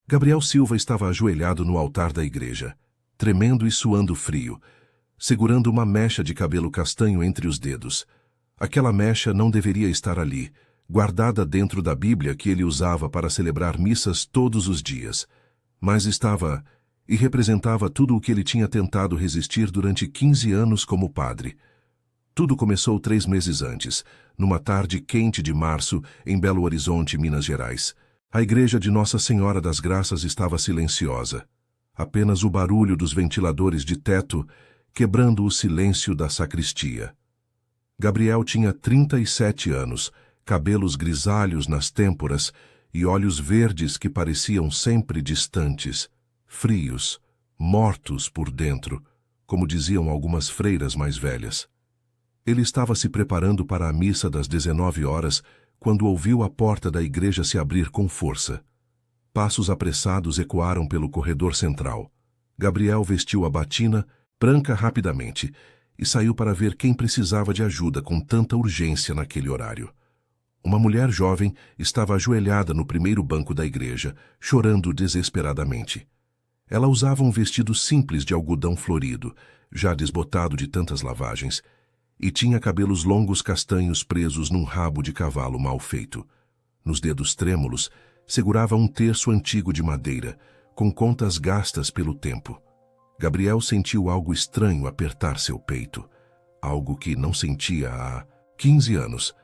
Gabriel Silva estava ajoelhado no altar da igreja, tremendo e suando frio, segurando uma mecha de cabelo castanho entre os dedos. Aquela mecha não deveria estar ali, guardada dentro da Bíblia que ele usava para celebrar missas todos os dias, mas estava e representava tudo o que ele tinha tentado resistir durante 15 anos como padre. Tudo começou 3 meses antes, numa tarde quente de março, em Belo Horizonte, Minas Gerais. A igreja de Nossa Senhora das Graças estava silenciosa. Apenas o barulho dos ventiladores de teto quebrando o silêncio da sacristia. Gabriel tinha 37 anos, cabelos grisalhos nas têmporas e olhos verdes que pareciam sempre distantes, frios, mortos por dentro, como diziam algumas freiras mais velhas. Ele estava se preparando para a missa das 19 horas, quando ouviu a porta da igreja se abrir com força. Passos apressados ecoaram pelo corredor central. Gabriel vestiu a batina, branca rapidamente, e saiu para ver quem precisava de ajuda com tanta urgência naquele horário. Uma mulher jovem estava ajoelhada no primeiro banco da igreja, chorando desesperadamente. Ela usava um vestido simples de algodão florido, já desbotado de tantas lavagens, e tinha cabelos longos castanhos presos num rabo de cavalo mal feito. Nos dedos trêmulos, segurava um terço antigo de madeira, com contas gastas pelo tempo. Gabriel sentiu algo estranho apertar seu peito, algo que não sentia há 15 anos.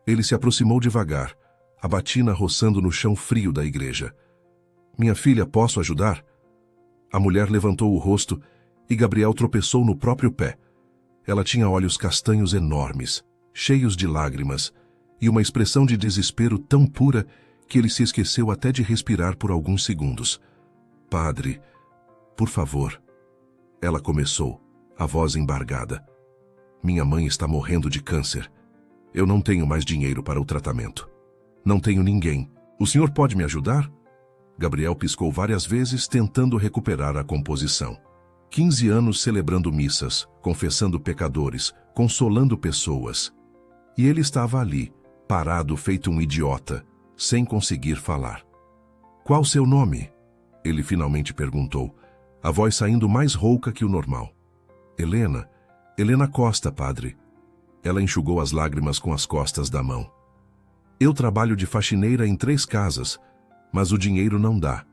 Ele se aproximou devagar, a batina roçando no chão frio da igreja. "Minha filha, posso ajudar?" A mulher levantou o rosto e Gabriel tropeçou no próprio pé. Ela tinha olhos castanhos enormes, cheios de lágrimas, e uma expressão de desespero tão pura que ele se esqueceu até de respirar por alguns segundos. "Padre, por favor." Ela começou, a voz embargada. "Minha mãe está morrendo de câncer. Eu não tenho mais dinheiro para o tratamento. Não tenho ninguém. O senhor pode me ajudar?" Gabriel piscou várias vezes, tentando recuperar a composição. 15 anos celebrando missas, confessando pecadores, consolando pessoas. E ele estava ali, parado feito um idiota, sem conseguir falar. "Qual seu nome?" Ele finalmente perguntou, a voz saindo mais rouca que o normal. "Helena. Helena Costa, padre." Ela enxugou as lágrimas com as costas da mão. "Eu trabalho de faxineira em 3 casas, mas o dinheiro não dá.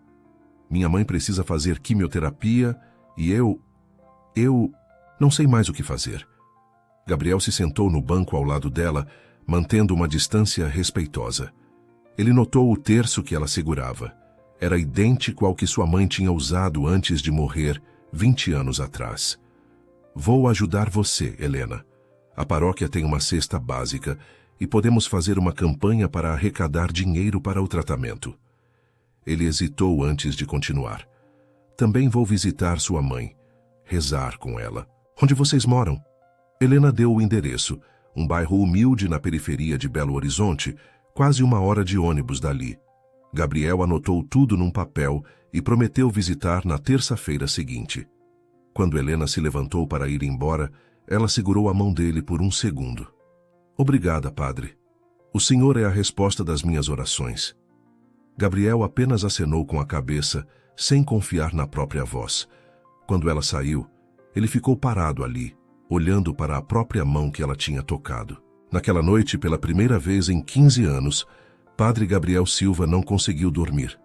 Minha mãe precisa fazer quimioterapia e eu não sei mais o que fazer." Gabriel se sentou no banco ao lado dela, mantendo uma distância respeitosa. Ele notou o terço que ela segurava. Era idêntico ao que sua mãe tinha usado antes de morrer, 20 anos atrás. "Vou ajudar você, Helena. A paróquia tem uma cesta básica e podemos fazer uma campanha para arrecadar dinheiro para o tratamento." Ele hesitou antes de continuar. "Também vou visitar sua mãe, rezar com ela." "Onde vocês moram?" Helena deu o endereço, um bairro humilde na periferia de Belo Horizonte, quase 1 hora de ônibus dali. Gabriel anotou tudo num papel e prometeu visitar na terça-feira seguinte. Quando Helena se levantou para ir embora, ela segurou a mão dele por um segundo. "Obrigada, padre. O senhor é a resposta das minhas orações." Gabriel apenas acenou com a cabeça, sem confiar na própria voz. Quando ela saiu, ele ficou parado ali, olhando para a própria mão que ela tinha tocado. Naquela noite, pela primeira vez em 15 anos, Padre Gabriel Silva não conseguiu dormir.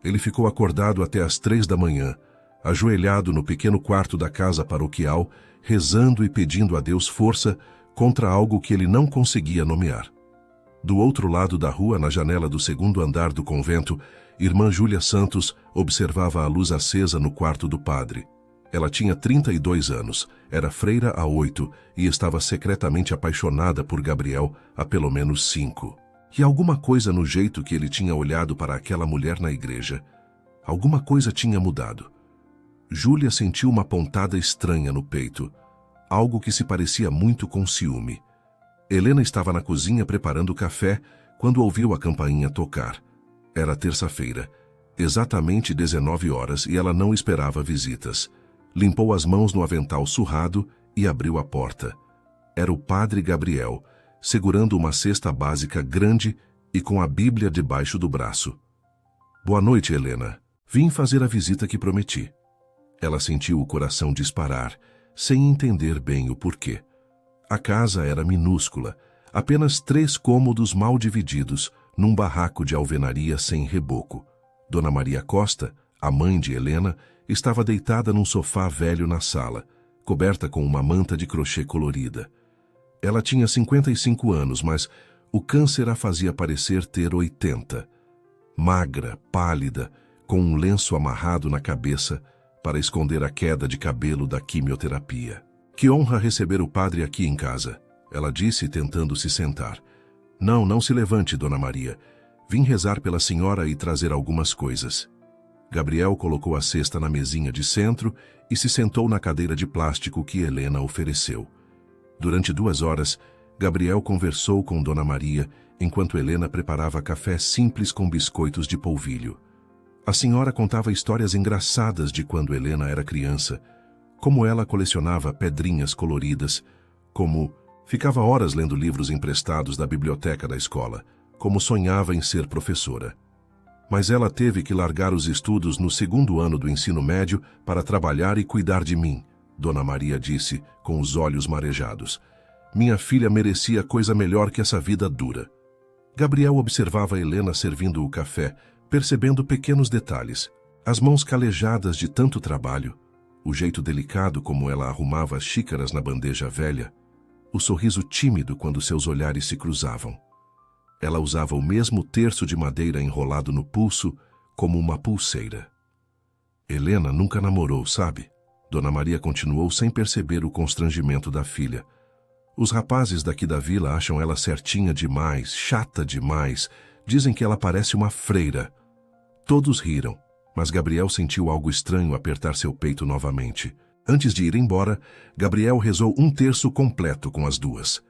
Ele ficou acordado até às 3 da manhã, ajoelhado no pequeno quarto da casa paroquial, rezando e pedindo a Deus força contra algo que ele não conseguia nomear. Do outro lado da rua, na janela do 2º andar do convento, irmã Júlia Santos observava a luz acesa no quarto do padre. Ela tinha 32 anos, era freira há 8 e estava secretamente apaixonada por Gabriel há pelo menos 5. E alguma coisa no jeito que ele tinha olhado para aquela mulher na igreja, alguma coisa tinha mudado. Júlia sentiu uma pontada estranha no peito, algo que se parecia muito com ciúme. Helena estava na cozinha preparando café quando ouviu a campainha tocar. Era terça-feira, exatamente 19 horas, e ela não esperava visitas. Limpou as mãos no avental surrado e abriu a porta. Era o padre Gabriel, segurando uma cesta básica grande e com a Bíblia debaixo do braço. "Boa noite, Helena." Vim fazer a visita que prometi. Ela sentiu o coração disparar, sem entender bem o porquê. A casa era minúscula, apenas 3 cômodos mal divididos, num barraco de alvenaria sem reboco. Dona Maria Costa, a mãe de Helena, estava deitada num sofá velho na sala, coberta com uma manta de crochê colorida. Ela tinha 55 anos, mas o câncer a fazia parecer ter 80. Magra, pálida, com um lenço amarrado na cabeça para esconder a queda de cabelo da quimioterapia. Que honra receber o padre aqui em casa, ela disse, tentando se sentar. Não se levante, Dona Maria. Vim rezar pela senhora e trazer algumas coisas. Gabriel colocou a cesta na mesinha de centro e se sentou na cadeira de plástico que Helena ofereceu. Durante 2 horas, Gabriel conversou com Dona Maria enquanto Helena preparava café simples com biscoitos de polvilho. A senhora contava histórias engraçadas de quando Helena era criança, como ela colecionava pedrinhas coloridas, como ficava horas lendo livros emprestados da biblioteca da escola, como sonhava em ser professora. Mas ela teve que largar os estudos no 2º ano do ensino médio para trabalhar e cuidar de mim, Dona Maria disse, com os olhos marejados. Minha filha merecia coisa melhor que essa vida dura. Gabriel observava Helena servindo o café, percebendo pequenos detalhes, as mãos calejadas de tanto trabalho, o jeito delicado como ela arrumava as xícaras na bandeja velha, o sorriso tímido quando seus olhares se cruzavam. Ela usava o mesmo terço de madeira enrolado no pulso como uma pulseira. Helena nunca namorou, sabe? Dona Maria continuou sem perceber o constrangimento da filha. Os rapazes daqui da vila acham ela certinha demais, chata demais, dizem que ela parece uma freira. Todos riram, mas Gabriel sentiu algo estranho apertar seu peito novamente. Antes de ir embora, Gabriel rezou 1/3 completo com as 2.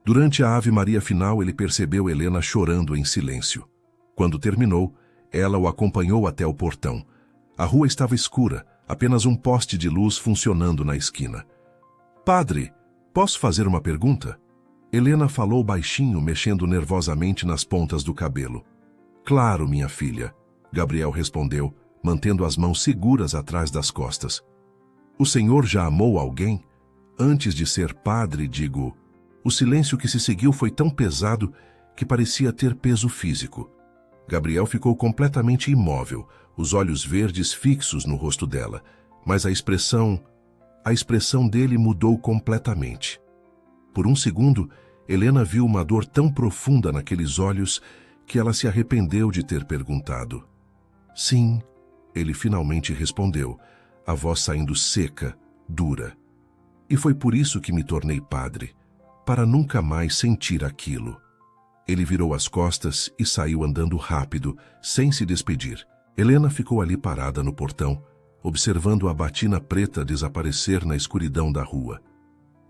Durante a Ave Maria final, ele percebeu Helena chorando em silêncio. Quando terminou, ela o acompanhou até o portão. A rua estava escura, apenas um poste de luz funcionando na esquina. Padre, posso fazer uma pergunta? Helena falou baixinho, mexendo nervosamente nas pontas do cabelo. Claro, minha filha, Gabriel respondeu, mantendo as mãos seguras atrás das costas. O senhor já amou alguém? Antes de ser padre, digo... O silêncio que se seguiu foi tão pesado que parecia ter peso físico. Gabriel ficou completamente imóvel, os olhos verdes fixos no rosto dela, mas a expressão dele mudou completamente. Por um segundo, Helena viu uma dor tão profunda naqueles olhos que ela se arrependeu de ter perguntado. Sim, ele finalmente respondeu, a voz saindo seca, dura. E foi por isso que me tornei padre, para nunca mais sentir aquilo. Ele virou as costas e saiu andando rápido, sem se despedir. Helena ficou ali parada no portão, observando a batina preta desaparecer na escuridão da rua.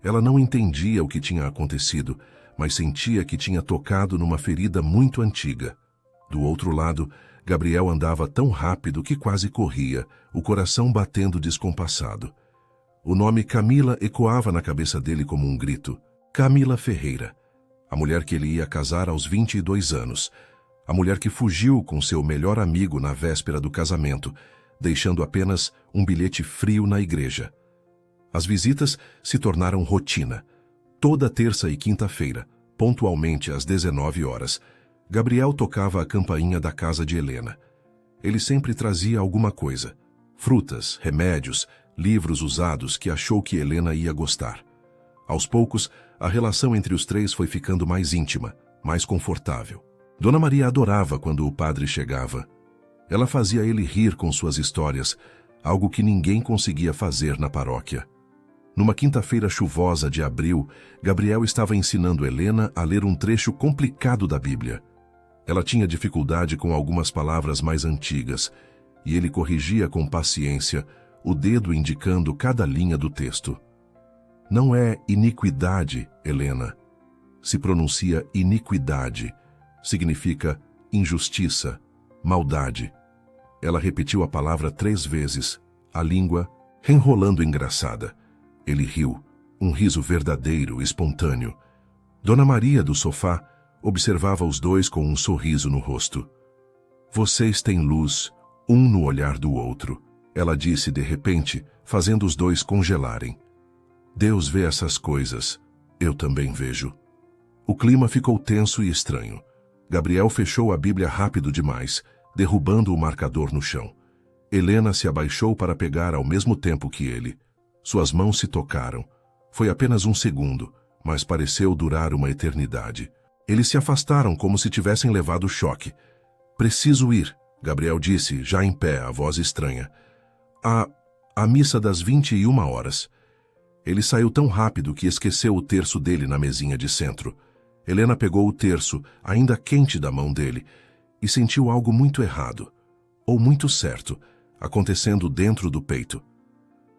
Ela não entendia o que tinha acontecido, mas sentia que tinha tocado numa ferida muito antiga. Do outro lado, Gabriel andava tão rápido que quase corria, o coração batendo descompassado. O nome Camila ecoava na cabeça dele como um grito. Camila Ferreira, a mulher que ele ia casar aos 22 anos, a mulher que fugiu com seu melhor amigo na véspera do casamento, deixando apenas um bilhete frio na igreja. As visitas se tornaram rotina. Toda terça e quinta-feira, pontualmente às 19 horas, Gabriel tocava a campainha da casa de Helena. Ele sempre trazia alguma coisa, frutas, remédios, livros usados que achou que Helena ia gostar. Aos poucos, a relação entre os 3 foi ficando mais íntima, mais confortável. Dona Maria adorava quando o padre chegava. Ela fazia ele rir com suas histórias, algo que ninguém conseguia fazer na paróquia. Numa quinta-feira chuvosa de abril, Gabriel estava ensinando Helena a ler um trecho complicado da Bíblia. Ela tinha dificuldade com algumas palavras mais antigas, e ele corrigia com paciência, o dedo indicando cada linha do texto. Não é iniquidade, Helena. Se pronuncia iniquidade. Significa injustiça, maldade. Ela repetiu a palavra 3 vezes, a língua enrolando engraçada. Ele riu, um riso verdadeiro, espontâneo. Dona Maria, do sofá, observava os dois com um sorriso no rosto. Vocês têm luz um no olhar do outro. Ela disse de repente, fazendo os dois congelarem. Deus vê essas coisas. Eu também vejo. O clima ficou tenso e estranho. Gabriel fechou a Bíblia rápido demais, derrubando o marcador no chão. Helena se abaixou para pegar ao mesmo tempo que ele. Suas mãos se tocaram. Foi apenas um segundo, mas pareceu durar uma eternidade. Eles se afastaram como se tivessem levado choque. Preciso ir, Gabriel disse, já em pé, a voz estranha. A missa das 21h. Ele saiu tão rápido que esqueceu o terço dele na mesinha de centro. Helena pegou o terço, ainda quente da mão dele, e sentiu algo muito errado, ou muito certo, acontecendo dentro do peito.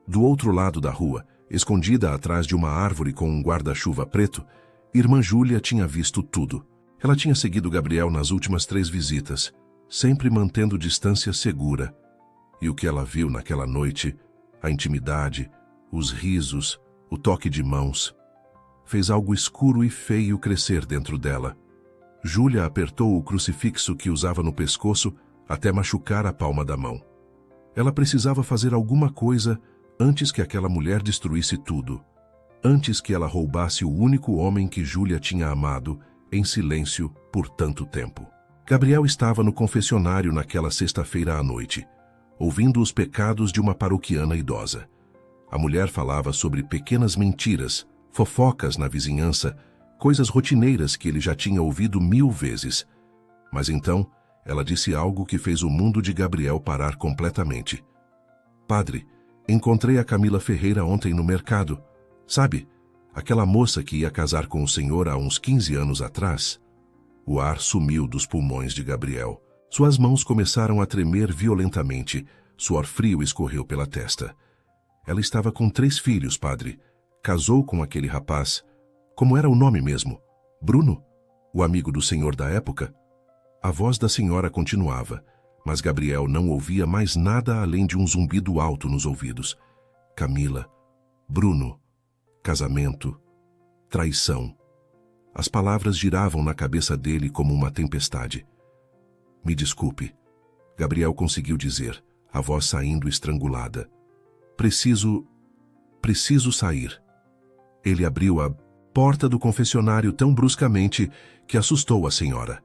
Do outro lado da rua, escondida atrás de uma árvore com um guarda-chuva preto, irmã Júlia tinha visto tudo. Ela tinha seguido Gabriel nas últimas 3 visitas, sempre mantendo distância segura. E o que ela viu naquela noite, a intimidade, os risos, o toque de mãos, fez algo escuro e feio crescer dentro dela. Júlia apertou o crucifixo que usava no pescoço até machucar a palma da mão. Ela precisava fazer alguma coisa antes que aquela mulher destruísse tudo, antes que ela roubasse o único homem que Júlia tinha amado, em silêncio, por tanto tempo. Gabriel estava no confessionário naquela sexta-feira à noite, ouvindo os pecados de uma paroquiana idosa. A mulher falava sobre pequenas mentiras, fofocas na vizinhança, coisas rotineiras que ele já tinha ouvido 1000 vezes. Mas então, ela disse algo que fez o mundo de Gabriel parar completamente. Padre, encontrei a Camila Ferreira ontem no mercado. Sabe, aquela moça que ia casar com o senhor há uns 15 anos atrás? O ar sumiu dos pulmões de Gabriel. Suas mãos começaram a tremer violentamente. Suor frio escorreu pela testa. Ela estava com 3 filhos, padre. Casou com aquele rapaz. Como era o nome mesmo? Bruno? O amigo do senhor da época? A voz da senhora continuava, mas Gabriel não ouvia mais nada além de um zumbido alto nos ouvidos. Camila, Bruno, casamento, traição. As palavras giravam na cabeça dele como uma tempestade. Me desculpe, Gabriel conseguiu dizer, a voz saindo estrangulada. Preciso sair. Ele abriu a porta do confessionário tão bruscamente que assustou a senhora.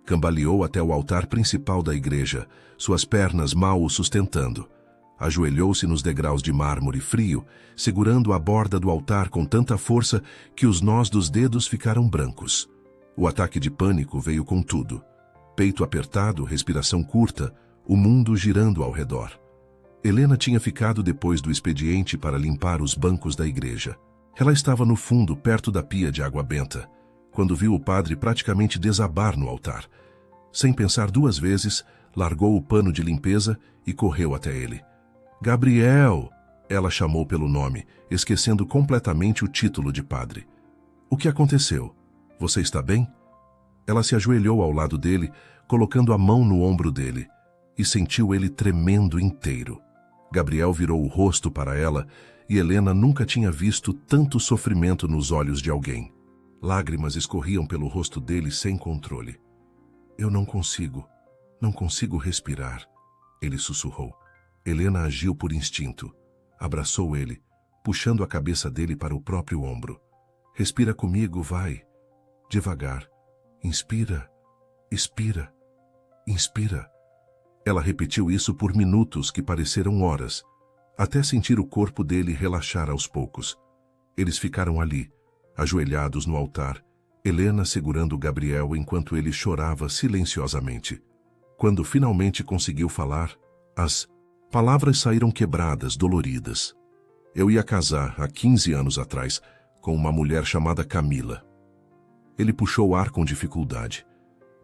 Cambaleou até o altar principal da igreja, suas pernas mal o sustentando. Ajoelhou-se nos degraus de mármore frio, segurando a borda do altar com tanta força que os nós dos dedos ficaram brancos. O ataque de pânico veio com tudo. Peito apertado, respiração curta, o mundo girando ao redor. Helena tinha ficado depois do expediente para limpar os bancos da igreja. Ela estava no fundo, perto da pia de água benta, quando viu o padre praticamente desabar no altar. Sem pensar 2 vezes, largou o pano de limpeza e correu até ele. Gabriel! Ela chamou pelo nome, esquecendo completamente o título de padre. O que aconteceu? Você está bem? Ela se ajoelhou ao lado dele, colocando a mão no ombro dele, e sentiu ele tremendo inteiro. Gabriel virou o rosto para ela, e Helena nunca tinha visto tanto sofrimento nos olhos de alguém. Lágrimas escorriam pelo rosto dele sem controle. Eu não consigo respirar, ele sussurrou. Helena agiu por instinto. Abraçou ele, puxando a cabeça dele para o próprio ombro. Respira comigo, vai. Devagar. Inspira, expira, inspira. Ela repetiu isso por minutos que pareceram horas, até sentir o corpo dele relaxar aos poucos. Eles ficaram ali, ajoelhados no altar, Helena segurando Gabriel enquanto ele chorava silenciosamente. Quando finalmente conseguiu falar, as palavras saíram quebradas, doloridas. Eu ia casar, há 15 anos atrás, com uma mulher chamada Camila. Ele puxou o ar com dificuldade.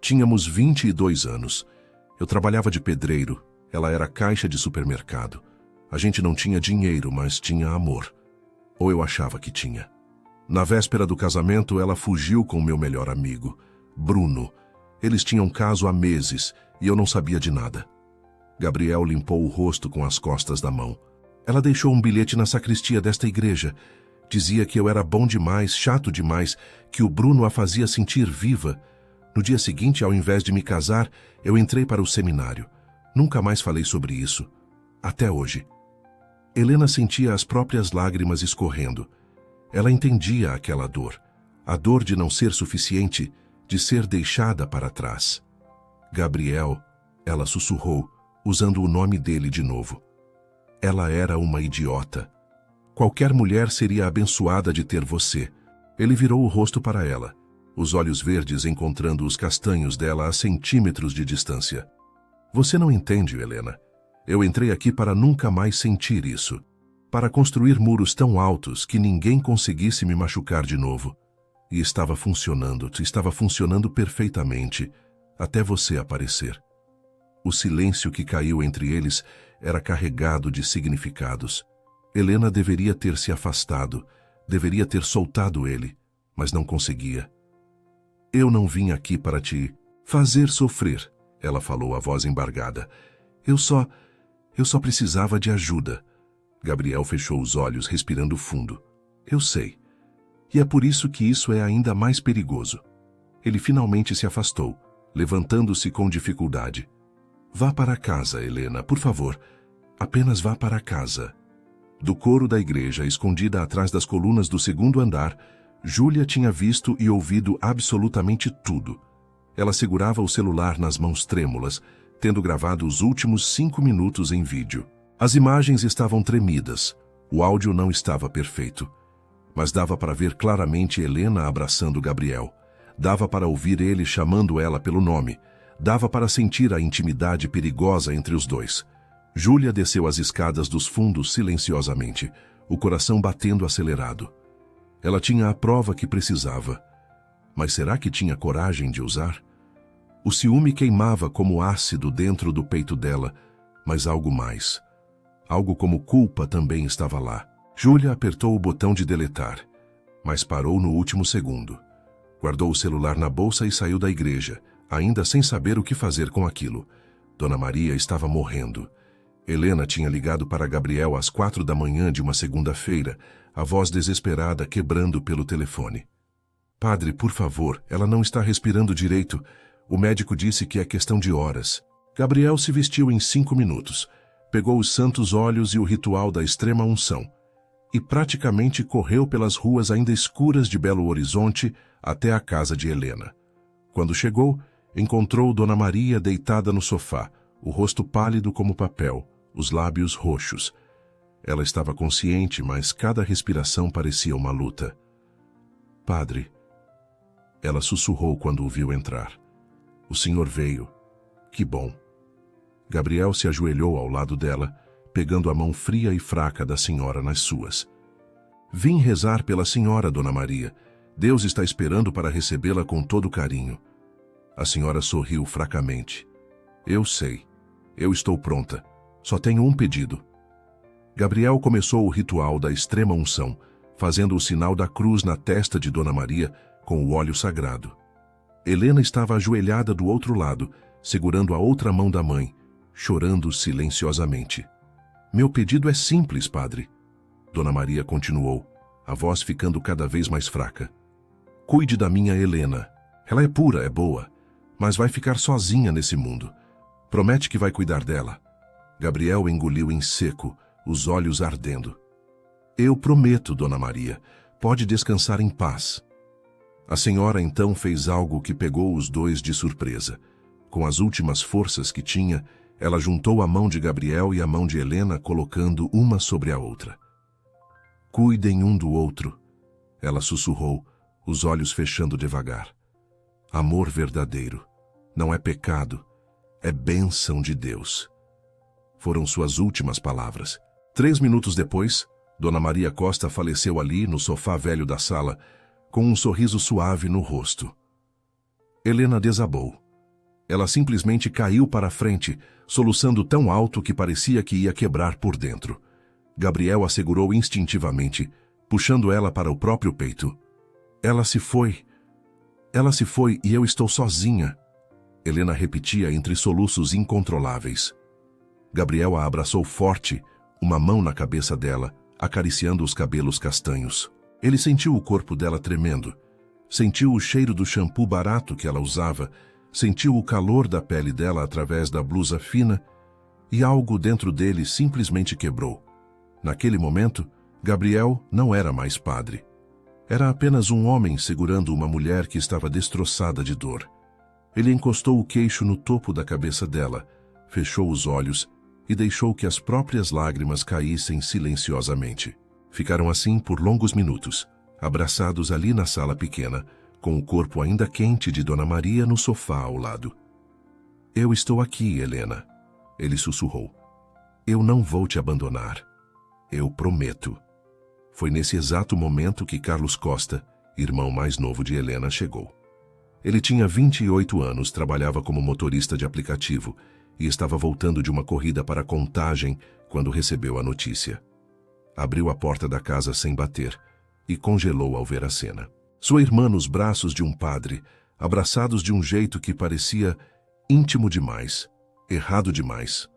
Tínhamos 22 anos. Eu trabalhava de pedreiro, ela era caixa de supermercado. A gente não tinha dinheiro, mas tinha amor. Ou eu achava que tinha. Na véspera do casamento, ela fugiu com meu melhor amigo, Bruno. Eles tinham caso há meses e eu não sabia de nada. Gabriel limpou o rosto com as costas da mão. Ela deixou um bilhete na sacristia desta igreja. Dizia que eu era bom demais, chato demais, que o Bruno a fazia sentir viva. No dia seguinte, ao invés de me casar, eu entrei para o seminário. Nunca mais falei sobre isso. Até hoje. Helena sentia as próprias lágrimas escorrendo. Ela entendia aquela dor. A dor de não ser suficiente, de ser deixada para trás. Gabriel, ela sussurrou, usando o nome dele de novo. Ela era uma idiota. Qualquer mulher seria abençoada de ter você. Ele virou o rosto para ela, os olhos verdes encontrando os castanhos dela a centímetros de distância. Você não entende, Helena. Eu entrei aqui para nunca mais sentir isso. Para construir muros tão altos que ninguém conseguisse me machucar de novo. E estava funcionando perfeitamente, até você aparecer. O silêncio que caiu entre eles era carregado de significados. Helena deveria ter se afastado, deveria ter soltado ele, mas não conseguia. Eu não vim aqui para te fazer sofrer, ela falou, a voz embargada. Eu só precisava de ajuda. Gabriel fechou os olhos, respirando fundo. Eu sei. E é por isso que isso é ainda mais perigoso. Ele finalmente se afastou, levantando-se com dificuldade. Vá para casa, Helena, por favor. Apenas vá para casa. Do coro da igreja, escondida atrás das colunas do segundo andar, Júlia tinha visto e ouvido absolutamente tudo. Ela segurava o celular nas mãos trêmulas, tendo gravado os últimos 5 minutos em vídeo. As imagens estavam tremidas, o áudio não estava perfeito. Mas dava para ver claramente Helena abraçando Gabriel. Dava para ouvir ele chamando ela pelo nome. Dava para sentir a intimidade perigosa entre os dois. Júlia desceu as escadas dos fundos silenciosamente, o coração batendo acelerado. Ela tinha a prova que precisava. Mas será que tinha coragem de usar? O ciúme queimava como ácido dentro do peito dela, mas algo mais. Algo como culpa também estava lá. Júlia apertou o botão de deletar, mas parou no último segundo. Guardou o celular na bolsa e saiu da igreja, ainda sem saber o que fazer com aquilo. Dona Maria estava morrendo. Helena tinha ligado para Gabriel às 4 da manhã de uma segunda-feira, a voz desesperada quebrando pelo telefone. Padre, por favor, ela não está respirando direito. O médico disse que é questão de horas. Gabriel se vestiu em 5 minutos, pegou os santos óleos e o ritual da extrema unção, e praticamente correu pelas ruas ainda escuras de Belo Horizonte até a casa de Helena. Quando chegou, encontrou Dona Maria deitada no sofá, o rosto pálido como papel, os lábios roxos. Ela estava consciente, mas cada respiração parecia uma luta. Padre, ela sussurrou quando o viu entrar. O senhor veio. Que bom. Gabriel se ajoelhou ao lado dela, pegando a mão fria e fraca da senhora nas suas. Vim rezar pela senhora, Dona Maria. Deus está esperando para recebê-la com todo carinho. A senhora sorriu fracamente. Eu sei. Eu estou pronta. Só tenho um pedido. Gabriel começou o ritual da extrema unção, fazendo o sinal da cruz na testa de Dona Maria com o óleo sagrado. Helena estava ajoelhada do outro lado, segurando a outra mão da mãe, chorando silenciosamente. Meu pedido é simples, padre. Dona Maria continuou, a voz ficando cada vez mais fraca. Cuide da minha Helena. Ela é pura, é boa, mas vai ficar sozinha nesse mundo. Promete que vai cuidar dela. Gabriel engoliu em seco, os olhos ardendo. Eu prometo, Dona Maria. Pode descansar em paz. A senhora então fez algo que pegou os dois de surpresa. Com as últimas forças que tinha, ela juntou a mão de Gabriel e a mão de Helena, colocando uma sobre a outra. Cuidem um do outro, ela sussurrou, os olhos fechando devagar. Amor verdadeiro. Não é pecado, é bênção de Deus. Foram suas últimas palavras. 3 minutos depois, Dona Maria Costa faleceu ali, no sofá velho da sala, com um sorriso suave no rosto. Helena desabou. Ela simplesmente caiu para a frente, soluçando tão alto que parecia que ia quebrar por dentro. Gabriel a segurou instintivamente, puxando ela para o próprio peito. Ela se foi e eu estou sozinha. Helena repetia entre soluços incontroláveis. Gabriel a abraçou forte, uma mão na cabeça dela, acariciando os cabelos castanhos. Ele sentiu o corpo dela tremendo. Sentiu o cheiro do shampoo barato que ela usava, sentiu o calor da pele dela através da blusa fina e algo dentro dele simplesmente quebrou. Naquele momento, Gabriel não era mais padre. Era apenas um homem segurando uma mulher que estava destroçada de dor. Ele encostou o queixo no topo da cabeça dela, fechou os olhos e deixou que as próprias lágrimas caíssem silenciosamente. Ficaram assim por longos minutos, abraçados ali na sala pequena, com o corpo ainda quente de Dona Maria no sofá ao lado. "Eu estou aqui, Helena", ele sussurrou. "Eu não vou te abandonar. Eu prometo." Foi nesse exato momento que Carlos Costa, irmão mais novo de Helena, chegou. Ele tinha 28 anos, trabalhava como motorista de aplicativo e estava voltando de uma corrida para Contagem quando recebeu a notícia. Abriu a porta da casa sem bater e congelou ao ver a cena. Sua irmã nos braços de um padre, abraçados de um jeito que parecia íntimo demais, errado demais.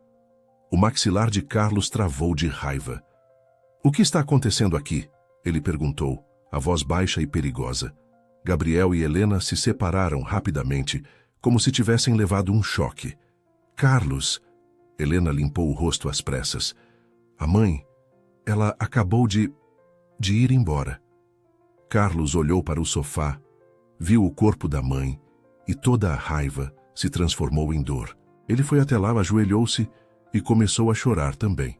O maxilar de Carlos travou de raiva. "O que está acontecendo aqui?" ele perguntou, a voz baixa e perigosa. Gabriel e Helena se separaram rapidamente, como se tivessem levado um choque. "Carlos!" Helena limpou o rosto às pressas. "A mãe, ela acabou de ir embora." Carlos olhou para o sofá, viu o corpo da mãe e toda a raiva se transformou em dor. Ele foi até lá, ajoelhou-se e começou a chorar também.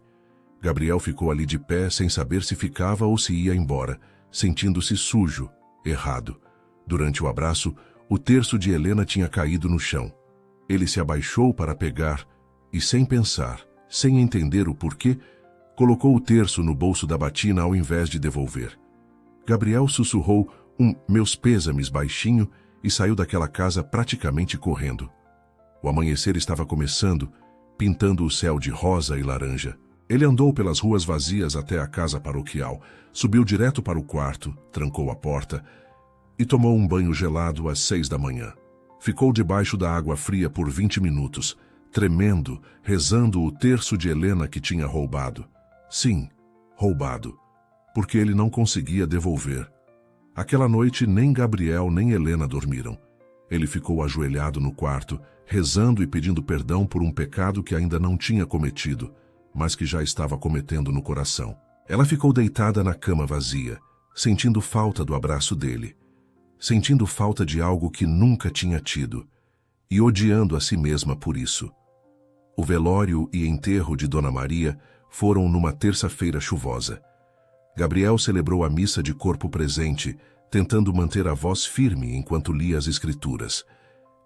Gabriel ficou ali de pé sem saber se ficava ou se ia embora, sentindo-se sujo, errado. Durante o abraço, o terço de Helena tinha caído no chão. Ele se abaixou para pegar e, sem pensar, sem entender o porquê, colocou o terço no bolso da batina ao invés de devolver. Gabriel sussurrou "meus pêsames" baixinho e saiu daquela casa praticamente correndo. O amanhecer estava começando, pintando o céu de rosa e laranja. Ele andou pelas ruas vazias até a casa paroquial, subiu direto para o quarto, trancou a porta e tomou um banho gelado às 6 da manhã. Ficou debaixo da água fria por 20 minutos, tremendo, rezando o terço de Helena que tinha roubado. Sim, roubado, porque ele não conseguia devolver. Aquela noite nem Gabriel nem Helena dormiram. Ele ficou ajoelhado no quarto, rezando e pedindo perdão por um pecado que ainda não tinha cometido, mas que já estava cometendo no coração. Ela ficou deitada na cama vazia, sentindo falta do abraço dele, sentindo falta de algo que nunca tinha tido, e odiando a si mesma por isso. O velório e enterro de Dona Maria foram numa terça-feira chuvosa. Gabriel celebrou a missa de corpo presente, tentando manter a voz firme enquanto lia as escrituras.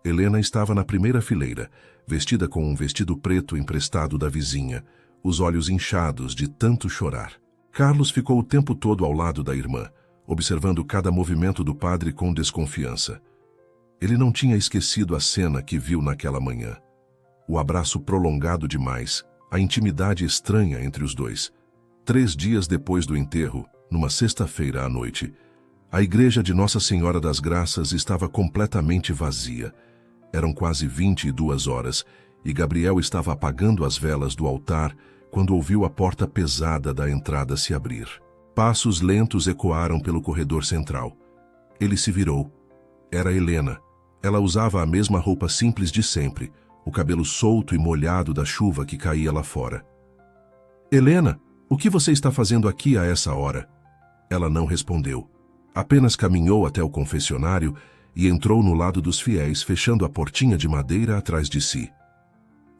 Helena estava na primeira fileira, vestida com um vestido preto emprestado da vizinha, os olhos inchados de tanto chorar. Carlos ficou o tempo todo ao lado da irmã, observando cada movimento do padre com desconfiança. Ele não tinha esquecido a cena que viu naquela manhã. O abraço prolongado demais, a intimidade estranha entre os dois. 3 dias depois do enterro, numa sexta-feira à noite, a igreja de Nossa Senhora das Graças estava completamente vazia. Eram quase 22 horas e Gabriel estava apagando as velas do altar quando ouviu a porta pesada da entrada se abrir. Passos lentos ecoaram pelo corredor central. Ele se virou. Era Helena. Ela usava a mesma roupa simples de sempre, o cabelo solto e molhado da chuva que caía lá fora. "Helena, o que você está fazendo aqui a essa hora?" Ela não respondeu. Apenas caminhou até o confessionário e entrou no lado dos fiéis, fechando a portinha de madeira atrás de si.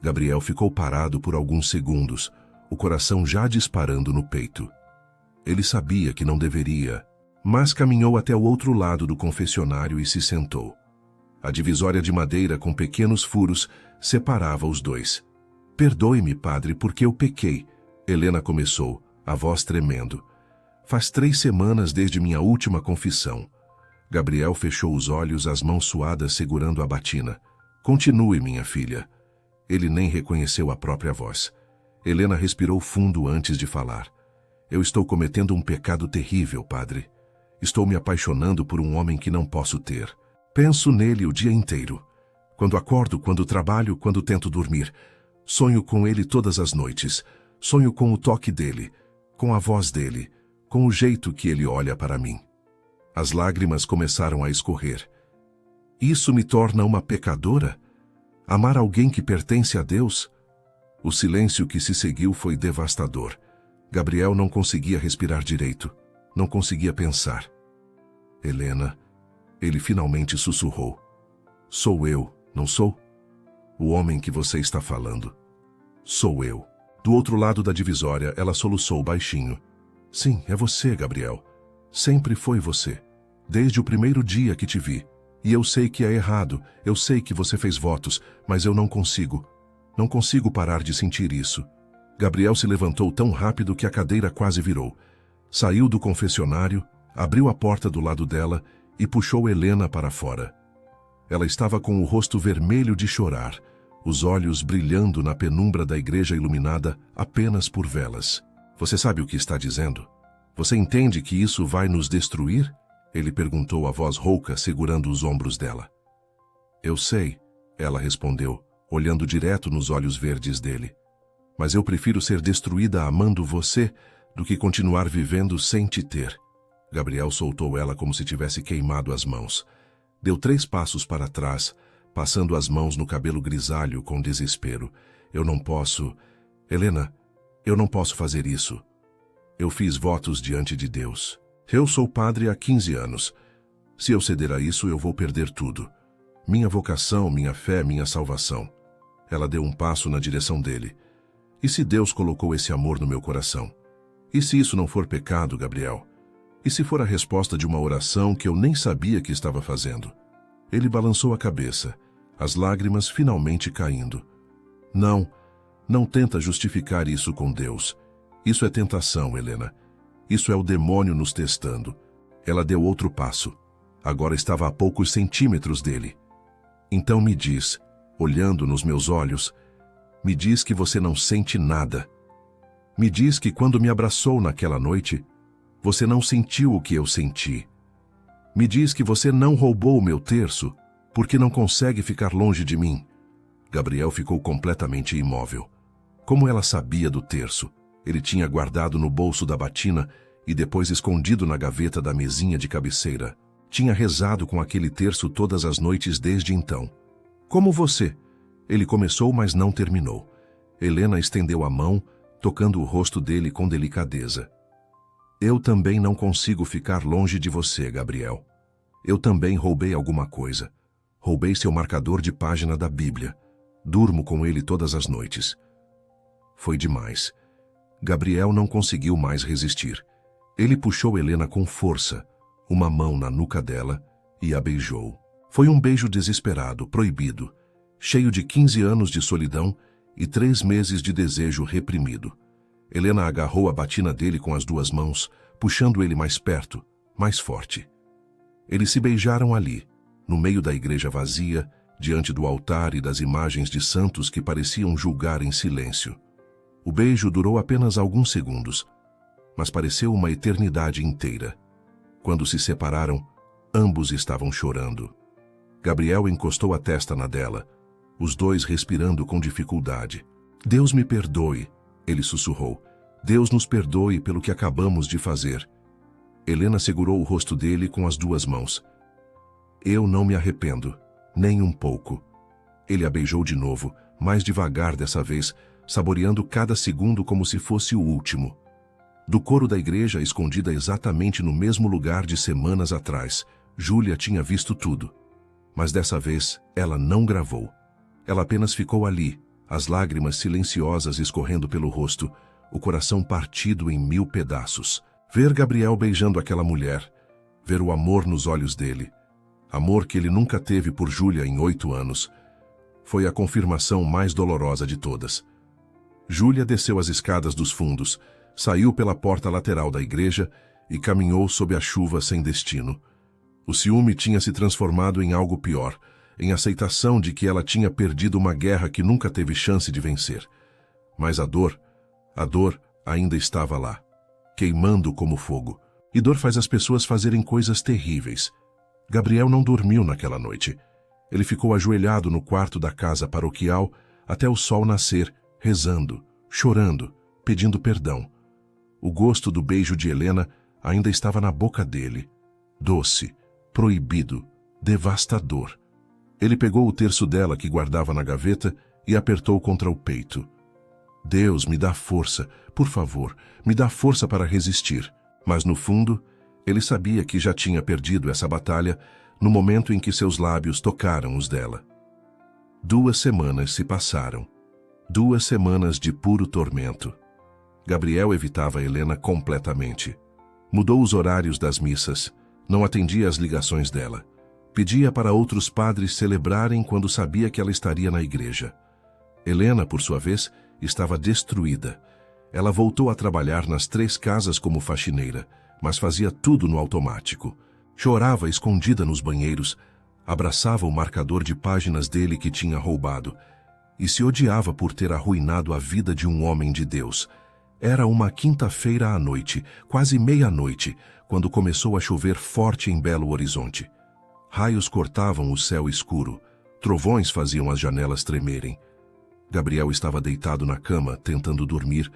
Gabriel ficou parado por alguns segundos, o coração já disparando no peito. Ele sabia que não deveria, mas caminhou até o outro lado do confessionário e se sentou. A divisória de madeira com pequenos furos separava os dois. "Perdoe-me, padre, porque eu pequei", Helena começou, a voz tremendo. "Faz 3 semanas desde minha última confissão." Gabriel fechou os olhos, as mãos suadas segurando a batina. "Continue, minha filha." Ele nem reconheceu a própria voz. Helena respirou fundo antes de falar. "Eu estou cometendo um pecado terrível, padre. Estou me apaixonando por um homem que não posso ter. Penso nele o dia inteiro. Quando acordo, quando trabalho, quando tento dormir. Sonho com ele todas as noites. Sonho com o toque dele, com a voz dele, com o jeito que ele olha para mim." As lágrimas começaram a escorrer. "Isso me torna uma pecadora? Amar alguém que pertence a Deus?" O silêncio que se seguiu foi devastador. Gabriel não conseguia respirar direito. Não conseguia pensar. Helena, ele finalmente sussurrou. Sou eu, não sou? O homem que você está falando. Sou eu. Do outro lado da divisória, ela soluçou baixinho. Sim, é você, Gabriel. Sempre foi você. Desde o primeiro dia que te vi. E eu sei que é errado, eu sei que você fez votos, mas eu não consigo. Não consigo parar de sentir isso. Gabriel se levantou tão rápido que a cadeira quase virou. Saiu do confessionário, abriu a porta do lado dela e puxou Helena para fora. Ela estava com o rosto vermelho de chorar, os olhos brilhando na penumbra da igreja iluminada apenas por velas. Você sabe o que está dizendo? Você entende que isso vai nos destruir? Ele perguntou a voz rouca, segurando os ombros dela. Eu sei, ela respondeu, olhando direto nos olhos verdes dele. Mas eu prefiro ser destruída amando você do que continuar vivendo sem te ter. Gabriel soltou ela como se tivesse queimado as mãos. Deu 3 passos para trás, passando as mãos no cabelo grisalho com desespero. Eu não posso... Helena, eu não posso fazer isso. Eu fiz votos diante de Deus. Eu sou padre há 15 anos. Se eu ceder a isso, eu vou perder tudo. Minha vocação, minha fé, minha salvação. Ela deu um passo na direção dele. E se Deus colocou esse amor no meu coração? E se isso não for pecado, Gabriel? E se for a resposta de uma oração que eu nem sabia que estava fazendo? Ele balançou a cabeça, as lágrimas finalmente caindo. Não, não tenta justificar isso com Deus. Isso é tentação, Helena. Isso é o demônio nos testando. Ela deu outro passo. Agora estava a poucos centímetros dele. Então me diz, olhando nos meus olhos, me diz que você não sente nada. Me diz que quando me abraçou naquela noite, você não sentiu o que eu senti. Me diz que você não roubou o meu terço, porque não consegue ficar longe de mim. Gabriel ficou completamente imóvel. Como ela sabia do terço? Ele tinha guardado no bolso da batina e depois escondido na gaveta da mesinha de cabeceira. Tinha rezado com aquele terço todas as noites desde então. Como você? Ele começou, mas não terminou. Helena estendeu a mão, tocando o rosto dele com delicadeza. Eu também não consigo ficar longe de você, Gabriel. Eu também roubei alguma coisa. Roubei seu marcador de página da Bíblia. Durmo com ele todas as noites. Foi demais. Gabriel não conseguiu mais resistir. Ele puxou Helena com força, uma mão na nuca dela, e a beijou. Foi um beijo desesperado, proibido, cheio de 15 anos de solidão e 3 meses de desejo reprimido. Helena agarrou a batina dele com as 2 mãos, puxando ele mais perto, mais forte. Eles se beijaram ali, no meio da igreja vazia, diante do altar e das imagens de santos que pareciam julgar em silêncio. O beijo durou apenas alguns segundos, mas pareceu uma eternidade inteira. Quando se separaram, ambos estavam chorando. Gabriel encostou a testa na dela, os dois respirando com dificuldade. Deus me perdoe, ele sussurrou. Deus nos perdoe pelo que acabamos de fazer. Helena segurou o rosto dele com as 2 mãos. Eu não me arrependo, nem um pouco. Ele a beijou de novo, mais devagar dessa vez, saboreando cada segundo como se fosse o último. Do coro da igreja, escondida exatamente no mesmo lugar de semanas atrás, Júlia tinha visto tudo. Mas dessa vez, ela não gravou. Ela apenas ficou ali, as lágrimas silenciosas escorrendo pelo rosto, o coração partido em 1000 pedaços. Ver Gabriel beijando aquela mulher, ver o amor nos olhos dele, amor que ele nunca teve por Júlia em 8 anos, foi a confirmação mais dolorosa de todas. Júlia desceu as escadas dos fundos, saiu pela porta lateral da igreja e caminhou sob a chuva sem destino. O ciúme tinha se transformado em algo pior, em aceitação de que ela tinha perdido uma guerra que nunca teve chance de vencer. Mas a dor ainda estava lá, queimando como fogo. E dor faz as pessoas fazerem coisas terríveis. Gabriel não dormiu naquela noite. Ele ficou ajoelhado no quarto da casa paroquial até o sol nascer, rezando, chorando, pedindo perdão. O gosto do beijo de Helena ainda estava na boca dele. Doce, proibido, devastador. Ele pegou o terço dela que guardava na gaveta e apertou contra o peito. Deus, me dá força, por favor, me dá força para resistir. Mas no fundo, ele sabia que já tinha perdido essa batalha no momento em que seus lábios tocaram os dela. 2 semanas se passaram. 2 semanas de puro tormento. Gabriel evitava Helena completamente. Mudou os horários das missas, não atendia às ligações dela. Pedia para outros padres celebrarem quando sabia que ela estaria na igreja. Helena, por sua vez, estava destruída. Ela voltou a trabalhar nas 3 casas como faxineira, mas fazia tudo no automático. Chorava escondida nos banheiros, abraçava o marcador de páginas dele que tinha roubado e se odiava por ter arruinado a vida de um homem de Deus. Era uma quinta-feira à noite, quase meia-noite, quando começou a chover forte em Belo Horizonte. Raios cortavam o céu escuro, trovões faziam as janelas tremerem. Gabriel estava deitado na cama, tentando dormir,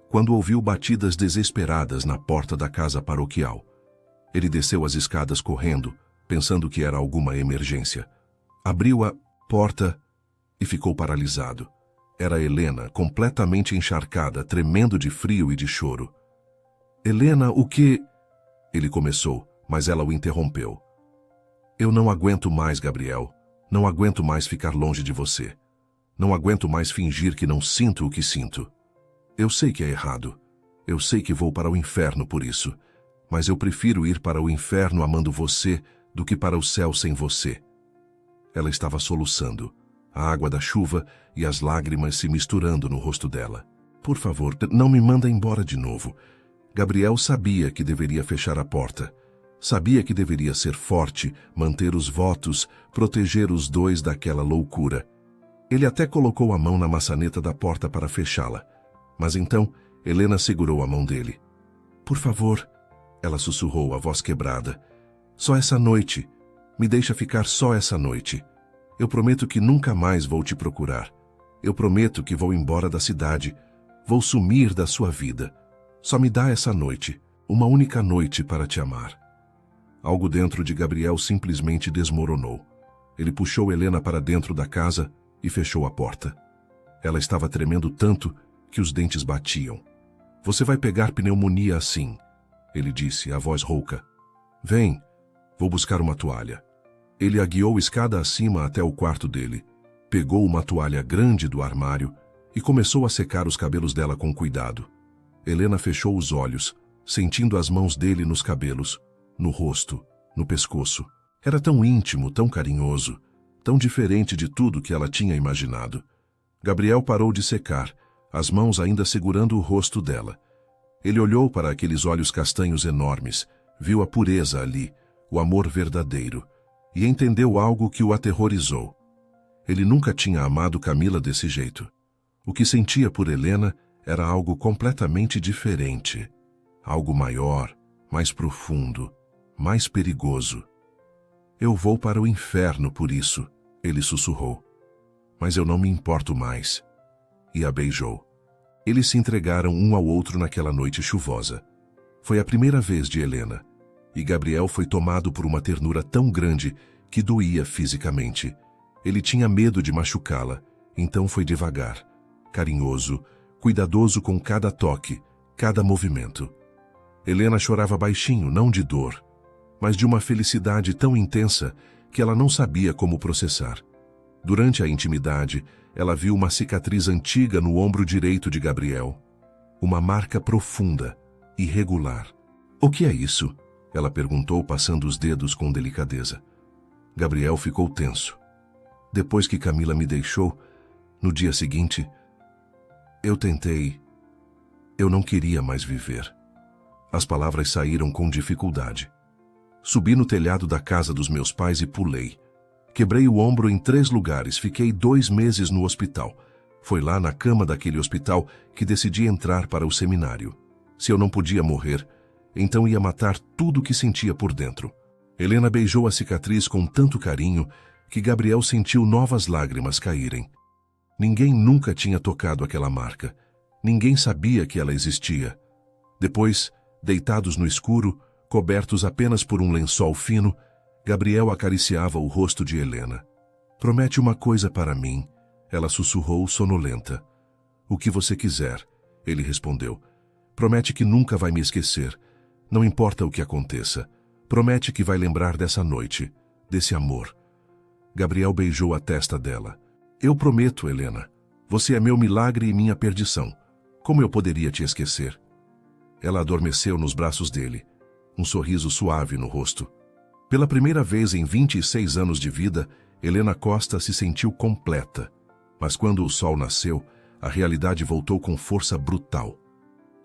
quando ouviu batidas desesperadas na porta da casa paroquial. Ele desceu as escadas correndo, pensando que era alguma emergência. Abriu a porta e ficou paralisado. Era Helena, completamente encharcada, tremendo de frio e de choro. "Helena, o que..." Ele começou, mas ela o interrompeu. "Eu não aguento mais, Gabriel. Não aguento mais ficar longe de você. Não aguento mais fingir que não sinto o que sinto. Eu sei que é errado. Eu sei que vou para o inferno por isso. Mas eu prefiro ir para o inferno amando você do que para o céu sem você." Ela estava soluçando, a água da chuva e as lágrimas se misturando no rosto dela. "Por favor, não me manda embora de novo." Gabriel sabia que deveria fechar a porta. Sabia que deveria ser forte, manter os votos, proteger os dois daquela loucura. Ele até colocou a mão na maçaneta da porta para fechá-la. Mas então, Helena segurou a mão dele. "Por favor," ela sussurrou, a voz quebrada. "Só essa noite. Me deixa ficar só essa noite. Eu prometo que nunca mais vou te procurar. Eu prometo que vou embora da cidade. Vou sumir da sua vida. Só me dá essa noite, uma única noite para te amar." Algo dentro de Gabriel simplesmente desmoronou. Ele puxou Helena para dentro da casa e fechou a porta. Ela estava tremendo tanto que os dentes batiam. "Você vai pegar pneumonia assim," ele disse, a voz rouca. "Vem, vou buscar uma toalha." Ele a guiou escada acima até o quarto dele, pegou uma toalha grande do armário e começou a secar os cabelos dela com cuidado. Helena fechou os olhos, sentindo as mãos dele nos cabelos, no rosto, no pescoço. Era tão íntimo, tão carinhoso, tão diferente de tudo que ela tinha imaginado. Gabriel parou de secar, as mãos ainda segurando o rosto dela. Ele olhou para aqueles olhos castanhos enormes, viu a pureza ali, o amor verdadeiro, e entendeu algo que o aterrorizou. Ele nunca tinha amado Camila desse jeito. O que sentia por Helena era algo completamente diferente, algo maior, mais profundo, mais perigoso. "Eu vou para o inferno por isso," ele sussurrou. "Mas eu não me importo mais." E a beijou. Eles se entregaram um ao outro naquela noite chuvosa. Foi a primeira vez de Helena, e Gabriel foi tomado por uma ternura tão grande que doía fisicamente. Ele tinha medo de machucá-la, então foi devagar, carinhoso, cuidadoso com cada toque, cada movimento. Helena chorava baixinho, não de dor, mas de uma felicidade tão intensa que ela não sabia como processar. Durante a intimidade, ela viu uma cicatriz antiga no ombro direito de Gabriel. Uma marca profunda, irregular. "O que é isso?" ela perguntou, passando os dedos com delicadeza. Gabriel ficou tenso. "Depois que Camila me deixou, no dia seguinte, eu tentei. Eu não queria mais viver." As palavras saíram com dificuldade. "Subi no telhado da casa dos meus pais e pulei. Quebrei o ombro em 3 lugares, fiquei 2 meses no hospital. Foi lá na cama daquele hospital que decidi entrar para o seminário. Se eu não podia morrer, então ia matar tudo o que sentia por dentro." Helena beijou a cicatriz com tanto carinho que Gabriel sentiu novas lágrimas caírem. Ninguém nunca tinha tocado aquela marca. Ninguém sabia que ela existia. Depois, deitados no escuro, cobertos apenas por um lençol fino, Gabriel acariciava o rosto de Helena. "Promete uma coisa para mim," ela sussurrou sonolenta. O que você quiser, ele respondeu. Promete que nunca vai me esquecer. Não importa o que aconteça. Promete que vai lembrar dessa noite, desse amor. Gabriel beijou a testa dela. Eu prometo, Helena. Você é meu milagre e minha perdição. Como eu poderia te esquecer? Ela adormeceu nos braços dele, um sorriso suave no rosto. Pela primeira vez em 26 anos de vida, Helena Costa se sentiu completa. Mas quando o sol nasceu, a realidade voltou com força brutal.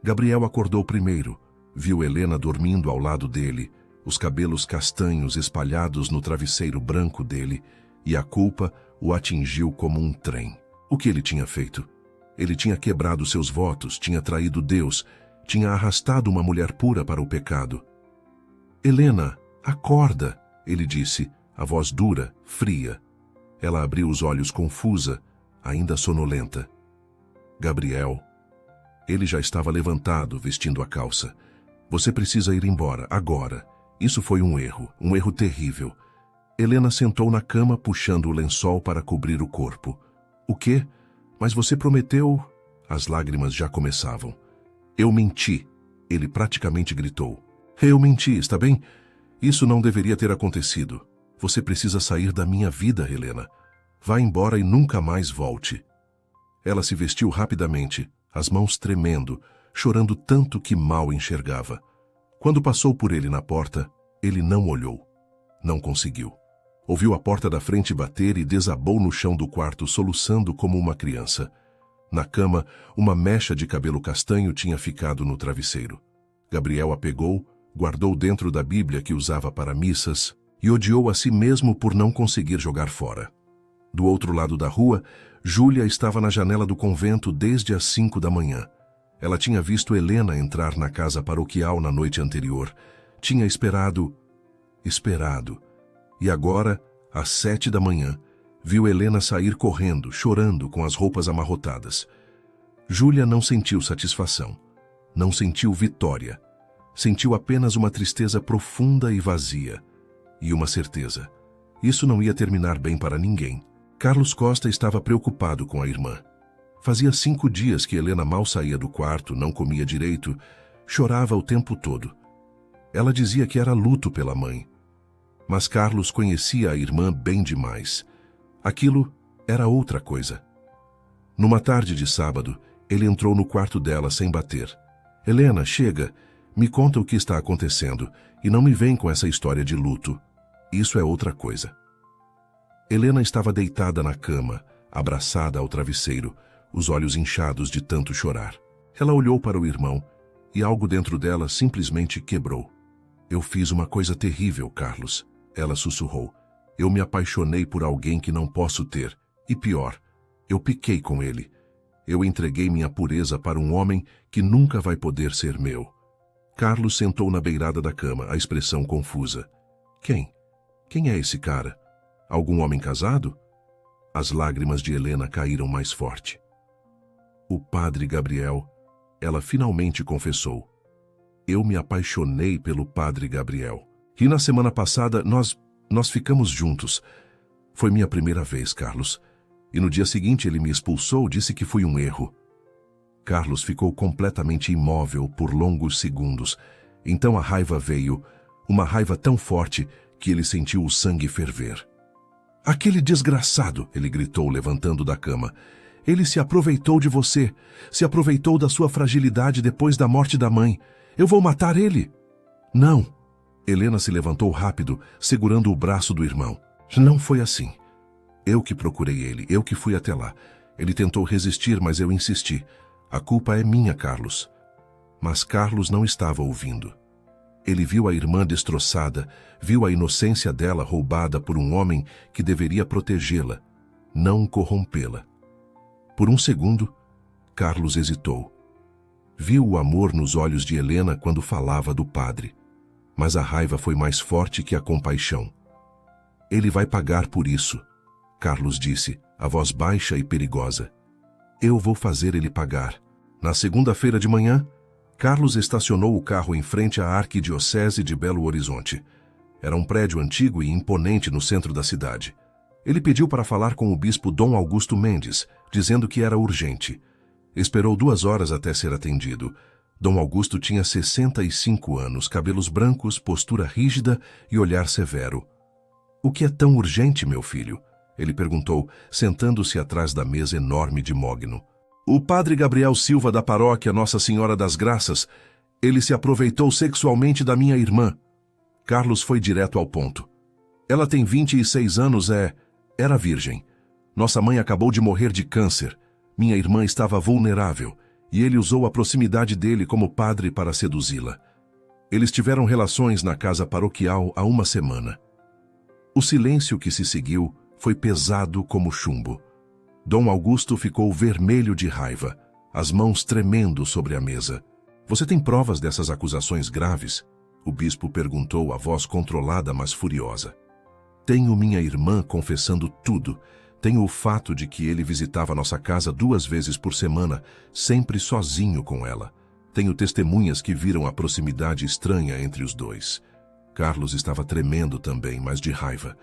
Gabriel acordou primeiro, viu Helena dormindo ao lado dele, os cabelos castanhos espalhados no travesseiro branco dele, e a culpa o atingiu como um trem. O que ele tinha feito? Ele tinha quebrado seus votos, tinha traído Deus, tinha arrastado uma mulher pura para o pecado. Helena, acorda, ele disse, a voz dura, fria. Ela abriu os olhos confusa, ainda sonolenta. Gabriel. Ele já estava levantado, vestindo a calça. Você precisa ir embora, agora. Isso foi um erro terrível. Helena sentou na cama, puxando o lençol para cobrir o corpo. O quê? Mas você prometeu... As lágrimas já começavam. Eu menti, ele praticamente gritou. Eu menti, está bem? Isso não deveria ter acontecido. Você precisa sair da minha vida, Helena. Vá embora e nunca mais volte. Ela se vestiu rapidamente, as mãos tremendo, chorando tanto que mal enxergava. Quando passou por ele na porta, ele não olhou. Não conseguiu. Ouviu a porta da frente bater e desabou no chão do quarto, soluçando como uma criança. Na cama, uma mecha de cabelo castanho tinha ficado no travesseiro. Gabriel a pegou, guardou dentro da Bíblia que usava para missas e odiou a si mesmo por não conseguir jogar fora. Do outro lado da rua, Júlia estava na janela do convento desde as 5 da manhã. Ela tinha visto Helena entrar na casa paroquial na noite anterior. Tinha esperado. E agora, às 7 da manhã, viu Helena sair correndo, chorando com as roupas amarrotadas. Júlia não sentiu satisfação. Não sentiu vitória. Sentiu apenas uma tristeza profunda e vazia. E uma certeza. Isso não ia terminar bem para ninguém. Carlos Costa estava preocupado com a irmã. Fazia 5 dias que Helena mal saía do quarto, não comia direito, chorava o tempo todo. Ela dizia que era luto pela mãe. Mas Carlos conhecia a irmã bem demais. Aquilo era outra coisa. Numa tarde de sábado, ele entrou no quarto dela sem bater. Helena, chega, me conta o que está acontecendo e não me vem com essa história de luto. Isso é outra coisa. Helena estava deitada na cama, abraçada ao travesseiro, os olhos inchados de tanto chorar. Ela olhou para o irmão e algo dentro dela simplesmente quebrou. Eu fiz uma coisa terrível, Carlos, ela sussurrou. Eu me apaixonei por alguém que não posso ter. E pior, eu piquei com ele. Eu entreguei minha pureza para um homem que nunca vai poder ser meu. Carlos sentou na beirada da cama, a expressão confusa. Quem? Quem é esse cara? Algum homem casado? As lágrimas de Helena caíram mais forte. O padre Gabriel, ela finalmente confessou. Eu me apaixonei pelo padre Gabriel. E na semana passada nós ficamos juntos. Foi minha primeira vez, Carlos. E no dia seguinte ele me expulsou, disse que foi um erro. Carlos ficou completamente imóvel por longos segundos. Então a raiva veio, uma raiva tão forte que ele sentiu o sangue ferver. Aquele desgraçado, ele gritou, levantando da cama. Ele se aproveitou de você, se aproveitou da sua fragilidade depois da morte da mãe. Eu vou matar ele. Não. Helena se levantou rápido, segurando o braço do irmão. Não foi assim. Eu que procurei ele, eu que fui até lá. Ele tentou resistir, mas eu insisti. A culpa é minha, Carlos. Mas Carlos não estava ouvindo. Ele viu a irmã destroçada, viu a inocência dela roubada por um homem que deveria protegê-la, não corrompê-la. Por um segundo, Carlos hesitou. Viu o amor nos olhos de Helena quando falava do padre, mas a raiva foi mais forte que a compaixão. Ele vai pagar por isso, Carlos disse, a voz baixa e perigosa. Eu vou fazer ele pagar. Na segunda-feira de manhã, Carlos estacionou o carro em frente à Arquidiocese de Belo Horizonte. Era um prédio antigo e imponente no centro da cidade. Ele pediu para falar com o bispo Dom Augusto Mendes, dizendo que era urgente. Esperou 2 horas até ser atendido. Dom Augusto tinha 65 anos, cabelos brancos, postura rígida e olhar severo. "O que é tão urgente, meu filho?" ele perguntou, sentando-se atrás da mesa enorme de mogno. "O padre Gabriel Silva da paróquia Nossa Senhora das Graças, ele se aproveitou sexualmente da minha irmã." Carlos foi direto ao ponto. "Ela tem 26 anos, era virgem. Nossa mãe acabou de morrer de câncer. Minha irmã estava vulnerável, e ele usou a proximidade dele como padre para seduzi-la. Eles tiveram relações na casa paroquial há uma semana." O silêncio que se seguiu foi pesado como chumbo. Dom Augusto ficou vermelho de raiva, as mãos tremendo sobre a mesa. "Você tem provas dessas acusações graves?" o bispo perguntou, a voz controlada, mas furiosa. "Tenho minha irmã confessando tudo. Tenho o fato de que ele visitava nossa casa 2 vezes por semana, sempre sozinho com ela. Tenho testemunhas que viram a proximidade estranha entre os dois." Carlos estava tremendo também, mas de raiva.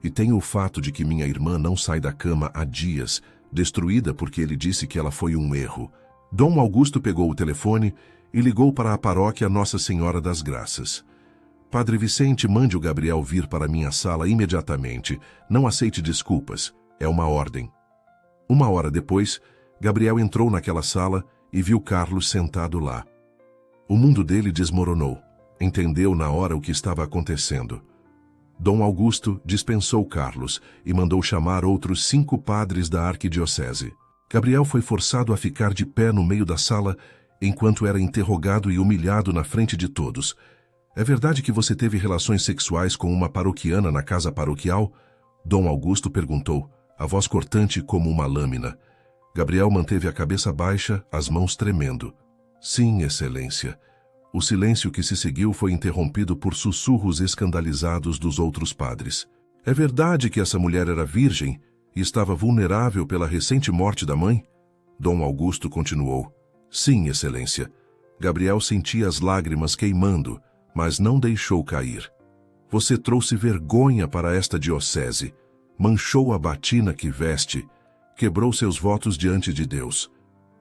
"E tenho o fato de que minha irmã não sai da cama há dias, destruída porque ele disse que ela foi um erro." Dom Augusto pegou o telefone e ligou para a paróquia Nossa Senhora das Graças. "Padre Vicente, mande o Gabriel vir para minha sala imediatamente. Não aceite desculpas. É uma ordem." 1 hora depois, Gabriel entrou naquela sala e viu Carlos sentado lá. O mundo dele desmoronou. Entendeu na hora o que estava acontecendo. Dom Augusto dispensou Carlos e mandou chamar outros 5 padres da arquidiocese. Gabriel foi forçado a ficar de pé no meio da sala enquanto era interrogado e humilhado na frente de todos. "É verdade que você teve relações sexuais com uma paroquiana na casa paroquial?" Dom Augusto perguntou, a voz cortante como uma lâmina. Gabriel manteve a cabeça baixa, as mãos tremendo. "Sim, excelência." O silêncio que se seguiu foi interrompido por sussurros escandalizados dos outros padres. "É verdade que essa mulher era virgem e estava vulnerável pela recente morte da mãe?" Dom Augusto continuou. "Sim, excelência." Gabriel sentia as lágrimas queimando, mas não deixou cair. "Você trouxe vergonha para esta diocese, manchou a batina que veste, quebrou seus votos diante de Deus."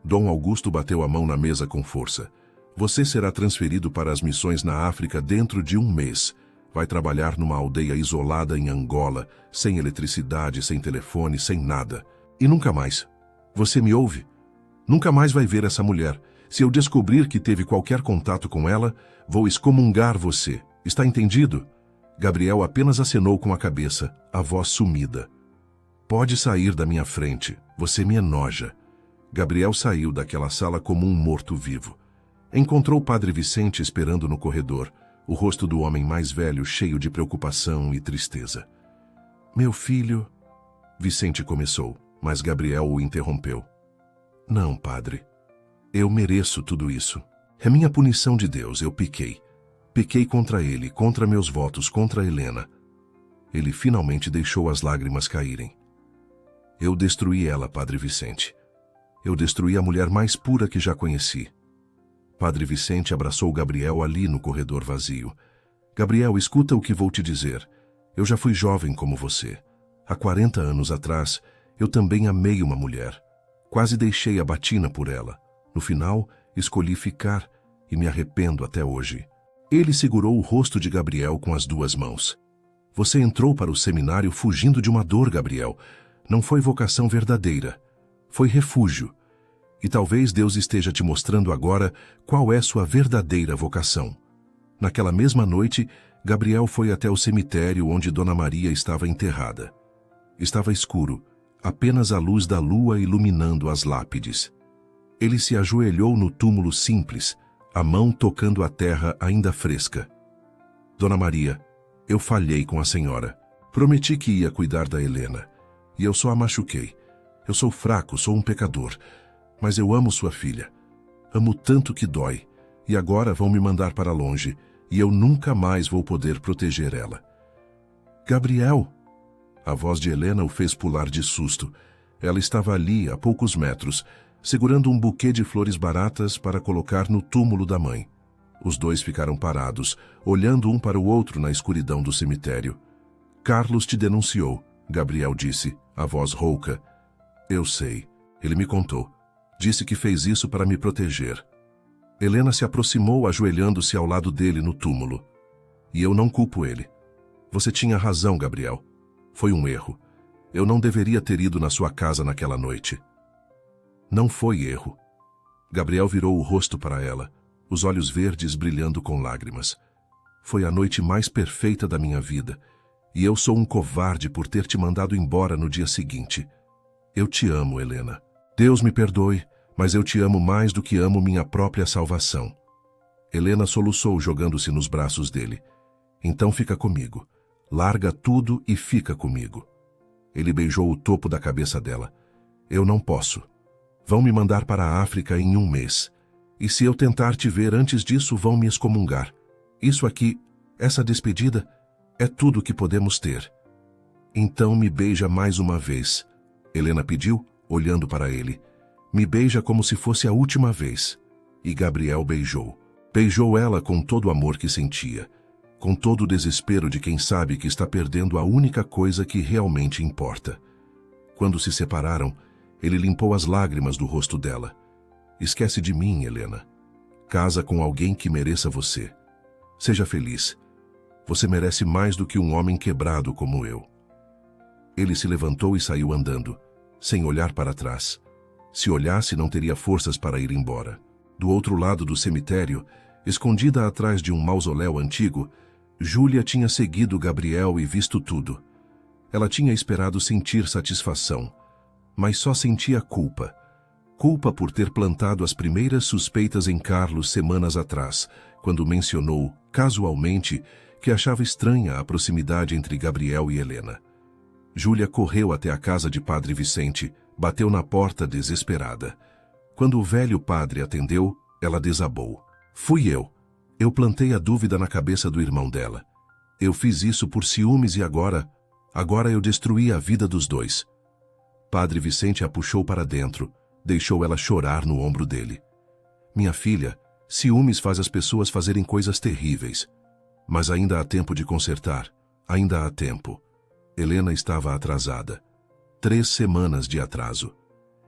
Dom Augusto bateu a mão na mesa com força. "Você será transferido para as missões na África dentro de 1 mês. Vai trabalhar numa aldeia isolada em Angola, sem eletricidade, sem telefone, sem nada. E nunca mais. Você me ouve? Nunca mais vai ver essa mulher. Se eu descobrir que teve qualquer contato com ela, vou excomungar você. Está entendido?" Gabriel apenas acenou com a cabeça, a voz sumida. "Pode sair da minha frente. Você me enoja." Gabriel saiu daquela sala como um morto-vivo. Encontrou o padre Vicente esperando no corredor, o rosto do homem mais velho cheio de preocupação e tristeza. "Meu filho..." Vicente começou, mas Gabriel o interrompeu. "Não, padre. Eu mereço tudo isso. É minha punição de Deus, eu pequei. Pequei contra ele, contra meus votos, contra Helena." Ele finalmente deixou as lágrimas caírem. "Eu destruí ela, padre Vicente. Eu destruí a mulher mais pura que já conheci." Padre Vicente abraçou Gabriel ali no corredor vazio. "Gabriel, escuta o que vou te dizer. Eu já fui jovem como você. Há 40 anos atrás, eu também amei uma mulher. Quase deixei a batina por ela. No final, escolhi ficar e me arrependo até hoje." Ele segurou o rosto de Gabriel com as 2 mãos. "Você entrou para o seminário fugindo de uma dor, Gabriel. Não foi vocação verdadeira. Foi refúgio. E talvez Deus esteja te mostrando agora qual é sua verdadeira vocação." Naquela mesma noite, Gabriel foi até o cemitério onde Dona Maria estava enterrada. Estava escuro, apenas a luz da lua iluminando as lápides. Ele se ajoelhou no túmulo simples, a mão tocando a terra ainda fresca. "Dona Maria, eu falhei com a senhora. Prometi que ia cuidar da Helena. E eu só a machuquei. Eu sou fraco, sou um pecador. Mas eu amo sua filha. Amo tanto que dói. E agora vão me mandar para longe, e eu nunca mais vou poder proteger ela." "Gabriel!" A voz de Helena o fez pular de susto. Ela estava ali, a poucos metros, segurando um buquê de flores baratas para colocar no túmulo da mãe. Os dois ficaram parados, olhando um para o outro na escuridão do cemitério. "Carlos te denunciou", Gabriel disse, a voz rouca. "Eu sei. Ele me contou. Disse que fez isso para me proteger. Helena se aproximou, ajoelhando-se ao lado dele no túmulo. E eu não culpo ele. Você tinha razão, Gabriel. Foi um erro. Eu não deveria ter ido na sua casa naquela noite. Não foi erro. Gabriel virou o rosto para ela, os olhos verdes brilhando com lágrimas. Foi a noite mais perfeita da minha vida, e eu sou um covarde por ter te mandado embora no dia seguinte. Eu te amo, Helena. Deus me perdoe, mas eu te amo mais do que amo minha própria salvação. Helena soluçou jogando-se nos braços dele. Então fica comigo. Larga tudo e fica comigo. Ele beijou o topo da cabeça dela. Eu não posso. Vão me mandar para a África em 1 mês. E se eu tentar te ver antes disso, vão me excomungar. Isso aqui, essa despedida, é tudo que podemos ter. Então me beija mais uma vez. Helena pediu, olhando para ele. Me beija como se fosse a última vez. E Gabriel beijou. Beijou ela com todo o amor que sentia, com todo o desespero de quem sabe que está perdendo a única coisa que realmente importa. Quando se separaram, ele limpou as lágrimas do rosto dela. Esquece de mim, Helena. Casa com alguém que mereça você. Seja feliz. Você merece mais do que um homem quebrado como eu. Ele se levantou e saiu andando, sem olhar para trás. Se olhasse, não teria forças para ir embora. Do outro lado do cemitério, escondida atrás de um mausoléu antigo, Júlia tinha seguido Gabriel e visto tudo. Ela tinha esperado sentir satisfação, mas só sentia culpa. Culpa por ter plantado as primeiras suspeitas em Carlos semanas atrás, quando mencionou, casualmente, que achava estranha a proximidade entre Gabriel e Helena. Júlia correu até a casa de Padre Vicente, bateu na porta desesperada. Quando o velho padre atendeu, ela desabou. Fui eu. Eu plantei a dúvida na cabeça do irmão dela. Eu fiz isso por ciúmes e agora eu destruí a vida dos dois. Padre Vicente a puxou para dentro, deixou ela chorar no ombro dele. Minha filha, ciúmes faz as pessoas fazerem coisas terríveis. Mas ainda há tempo de consertar, ainda há tempo. Helena estava atrasada. 3 semanas de atraso.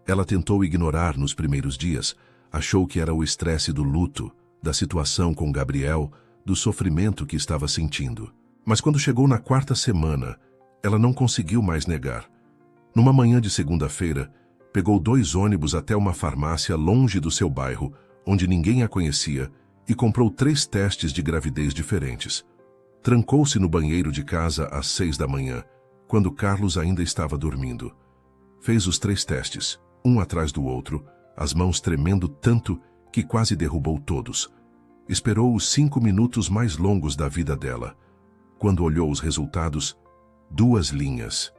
Ela tentou ignorar nos primeiros dias, achou que era o estresse do luto, da situação com Gabriel, do sofrimento que estava sentindo. Mas quando chegou na 4ª semana, ela não conseguiu mais negar. Numa manhã de segunda-feira, pegou 2 ônibus até uma farmácia longe do seu bairro, onde ninguém a conhecia, e comprou 3 testes de gravidez diferentes. Trancou-se no banheiro de casa às 6 da manhã, quando Carlos ainda estava dormindo. Fez os 3 testes, um atrás do outro, as mãos tremendo tanto que quase derrubou todos. Esperou os 5 minutos mais longos da vida dela. Quando olhou os resultados, 2 linhas.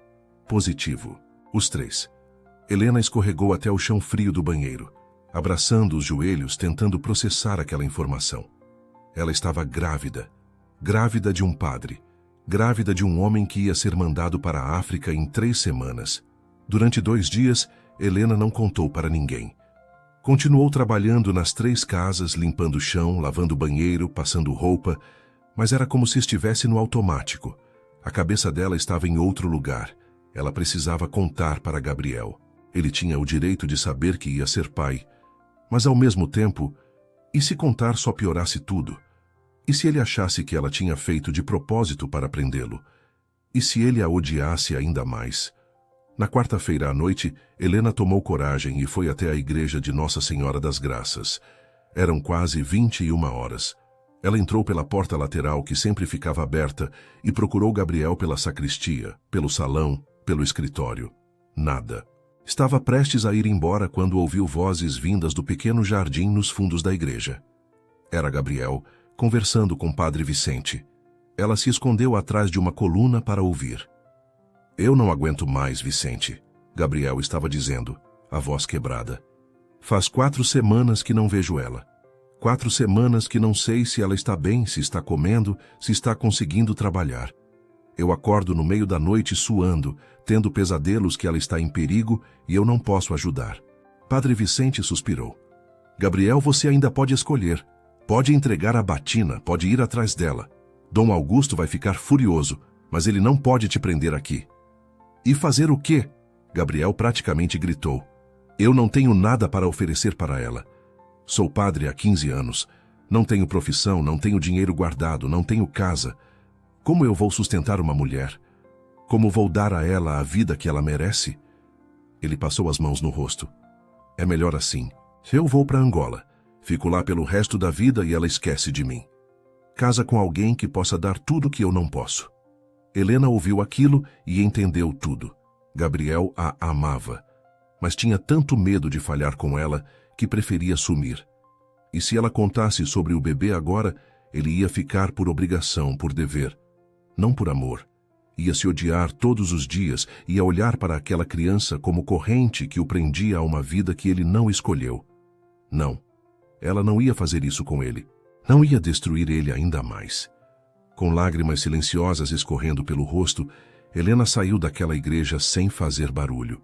Positivo. Os 3. Helena escorregou até o chão frio do banheiro, abraçando os joelhos, tentando processar aquela informação. Ela estava grávida. Grávida de um padre. Grávida de um homem que ia ser mandado para a África em 3 semanas. Durante 2 dias, Helena não contou para ninguém. Continuou trabalhando nas 3 casas, limpando o chão, lavando o banheiro, passando roupa, mas era como se estivesse no automático. A cabeça dela estava em outro lugar. Ela precisava contar para Gabriel. Ele tinha o direito de saber que ia ser pai. Mas ao mesmo tempo, e se contar só piorasse tudo? E se ele achasse que ela tinha feito de propósito para prendê-lo? E se ele a odiasse ainda mais? Na 4ª à noite, Helena tomou coragem e foi até a igreja de Nossa Senhora das Graças. Eram quase 21 horas. Ela entrou pela porta lateral que sempre ficava aberta e procurou Gabriel pela sacristia, pelo salão, pelo escritório. Nada. Estava prestes a ir embora quando ouviu vozes vindas do pequeno jardim nos fundos da igreja. Era Gabriel, conversando com Padre Vicente. Ela se escondeu atrás de uma coluna para ouvir. Eu não aguento mais, Vicente, Gabriel estava dizendo, a voz quebrada. Faz 4 semanas que não vejo ela. 4 semanas que não sei se ela está bem, se está comendo, se está conseguindo trabalhar. Eu acordo no meio da noite suando, tendo pesadelos que ela está em perigo e eu não posso ajudar. Padre Vicente suspirou. Gabriel, você ainda pode escolher. Pode entregar a batina, pode ir atrás dela. Dom Augusto vai ficar furioso, mas ele não pode te prender aqui. E fazer o quê? Gabriel praticamente gritou. Eu não tenho nada para oferecer para ela. Sou padre há 15 anos. Não tenho profissão, não tenho dinheiro guardado, não tenho casa. Como eu vou sustentar uma mulher? Como vou dar a ela a vida que ela merece? Ele passou as mãos no rosto. É melhor assim. Eu vou para Angola. Fico lá pelo resto da vida e ela esquece de mim. Casa com alguém que possa dar tudo que eu não posso. Helena ouviu aquilo e entendeu tudo. Gabriel a amava, mas tinha tanto medo de falhar com ela que preferia sumir. E se ela contasse sobre o bebê agora, ele ia ficar por obrigação, por dever, não por amor. Ia se odiar todos os dias, ia olhar para aquela criança como corrente que o prendia a uma vida que ele não escolheu. Não, ela não ia fazer isso com ele. Não ia destruir ele ainda mais. Com lágrimas silenciosas escorrendo pelo rosto, Helena saiu daquela igreja sem fazer barulho.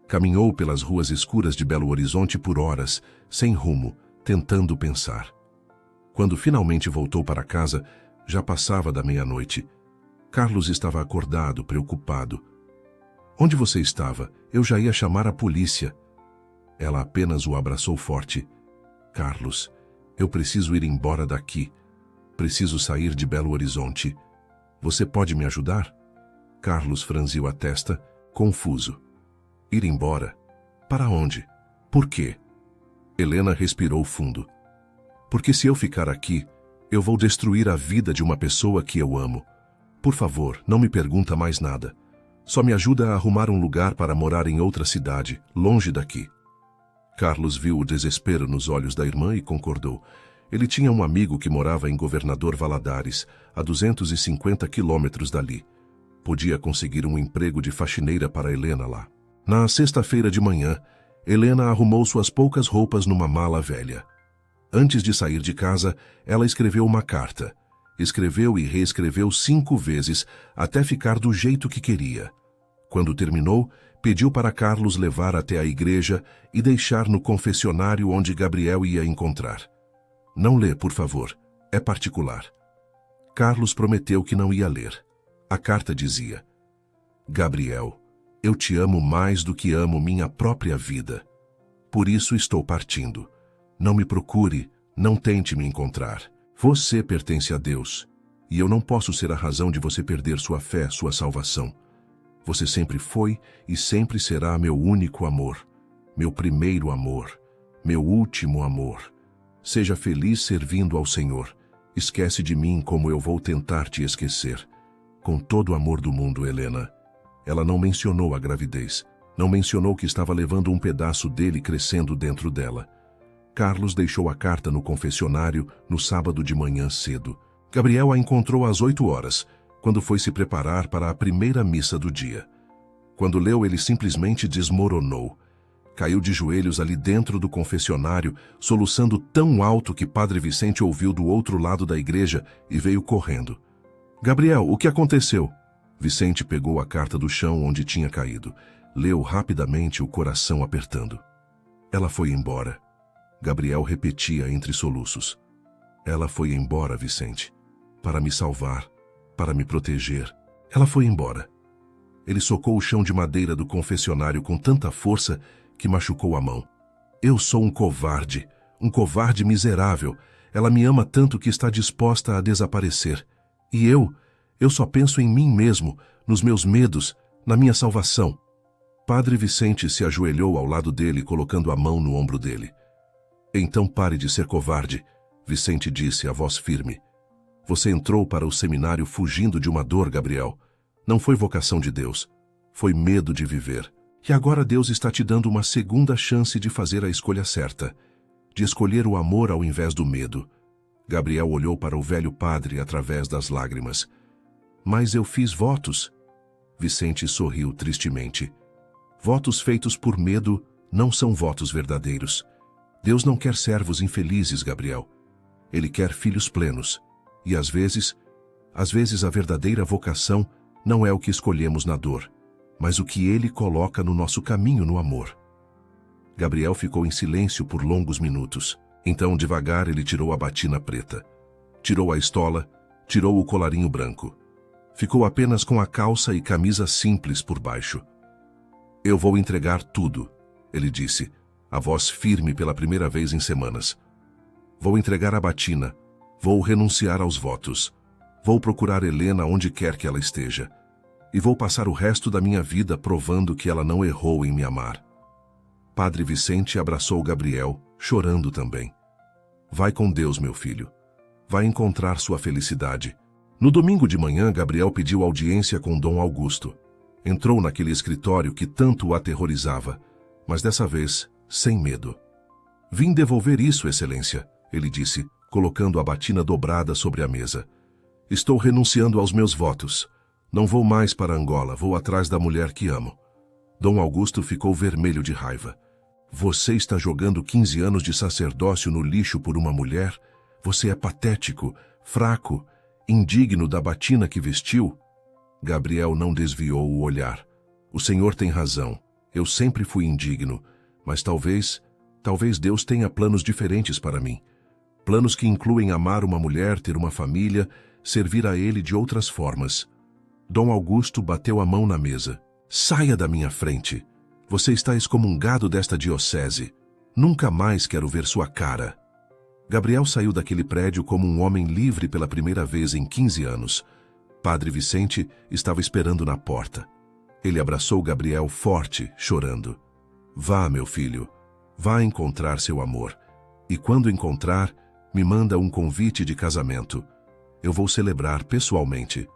Caminhou pelas ruas escuras de Belo Horizonte por horas, sem rumo, tentando pensar. Quando finalmente voltou para casa, já passava da meia-noite. Carlos estava acordado, preocupado. Onde você estava? Eu já ia chamar a polícia. Ela apenas o abraçou forte. Carlos, eu preciso ir embora daqui. Preciso sair de Belo Horizonte. Você pode me ajudar? Carlos franziu a testa, confuso. Ir embora? Para onde? Por quê? Helena respirou fundo. Porque se eu ficar aqui, eu vou destruir a vida de uma pessoa que eu amo. Por favor, não me pergunta mais nada. Só me ajuda a arrumar um lugar para morar em outra cidade, longe daqui. Carlos viu o desespero nos olhos da irmã e concordou. Ele tinha um amigo que morava em Governador Valadares, a 250 quilômetros dali. Podia conseguir um emprego de faxineira para Helena lá. Na sexta-feira de manhã, Helena arrumou suas poucas roupas numa mala velha. Antes de sair de casa, ela escreveu uma carta. Escreveu e reescreveu 5 vezes, até ficar do jeito que queria. Quando terminou, pediu para Carlos levar até a igreja e deixar no confessionário onde Gabriel ia encontrar. Não lê, por favor. É particular. Carlos prometeu que não ia ler. A carta dizia: Gabriel, eu te amo mais do que amo minha própria vida. Por isso estou partindo. Não me procure, não tente me encontrar. Você pertence a Deus, e eu não posso ser a razão de você perder sua fé, sua salvação. Você sempre foi e sempre será meu único amor, meu primeiro amor, meu último amor. Seja feliz servindo ao Senhor. Esquece de mim como eu vou tentar te esquecer. Com todo o amor do mundo, Helena. Ela não mencionou a gravidez. Não mencionou que estava levando um pedaço dele crescendo dentro dela. Carlos deixou a carta no confessionário no sábado de manhã cedo. Gabriel a encontrou às 8 horas, quando foi se preparar para a primeira missa do dia. Quando leu, ele simplesmente desmoronou. Caiu de joelhos ali dentro do confessionário, soluçando tão alto que Padre Vicente ouviu do outro lado da igreja e veio correndo. Gabriel, o que aconteceu? Vicente pegou a carta do chão onde tinha caído. Leu rapidamente, o coração apertando. Ela foi embora. Gabriel repetia entre soluços. Ela foi embora, Vicente. Para me salvar, para me proteger. Ela foi embora. Ele socou o chão de madeira do confessionário com tanta força que machucou a mão. Eu sou um covarde miserável. Ela me ama tanto que está disposta a desaparecer. E eu só penso em mim mesmo, nos meus medos, na minha salvação. Padre Vicente se ajoelhou ao lado dele, colocando a mão no ombro dele. Então pare de ser covarde, Vicente disse, a voz firme. Você entrou para o seminário fugindo de uma dor, Gabriel. Não foi vocação de Deus. Foi medo de viver. E agora Deus está te dando uma segunda chance de fazer a escolha certa. De escolher o amor ao invés do medo. Gabriel olhou para o velho padre através das lágrimas. Mas eu fiz votos. Vicente sorriu tristemente. Votos feitos por medo não são votos verdadeiros. Deus não quer servos infelizes, Gabriel. Ele quer filhos plenos. E às vezes a verdadeira vocação não é o que escolhemos na dor, mas o que Ele coloca no nosso caminho no amor. Gabriel ficou em silêncio por longos minutos. Então, devagar, ele tirou a batina preta. Tirou a estola, tirou o colarinho branco. Ficou apenas com a calça e camisa simples por baixo. Eu vou entregar tudo. ele disse, a voz firme pela primeira vez em semanas. Vou entregar a batina. Vou renunciar aos votos. Vou procurar Helena onde quer que ela esteja. E vou passar o resto da minha vida provando que ela não errou em me amar. Padre Vicente abraçou Gabriel, chorando também. Vai com Deus, meu filho. Vai encontrar sua felicidade. No domingo de manhã, Gabriel pediu audiência com Dom Augusto. Entrou naquele escritório que tanto o aterrorizava, mas dessa vez, sem medo. Vim devolver isso, Excelência, ele disse, colocando a batina dobrada sobre a mesa. Estou renunciando aos meus votos. Não vou mais para Angola, vou atrás da mulher que amo. Dom Augusto ficou vermelho de raiva. Você está jogando 15 anos de sacerdócio no lixo por uma mulher? Você é patético, fraco, indigno da batina que vestiu? Gabriel não desviou o olhar. O senhor tem razão. Eu sempre fui indigno, mas talvez Deus tenha planos diferentes para mim. Planos que incluem amar uma mulher, ter uma família, servir a ele de outras formas. Dom Augusto bateu a mão na mesa. Saia da minha frente. Você está excomungado desta diocese. Nunca mais quero ver sua cara. Gabriel saiu daquele prédio como um homem livre pela primeira vez em 15 anos. Padre Vicente estava esperando na porta. Ele abraçou Gabriel forte, chorando. Vá, meu filho. Vá encontrar seu amor. E quando encontrar, me manda um convite de casamento. Eu vou celebrar pessoalmente.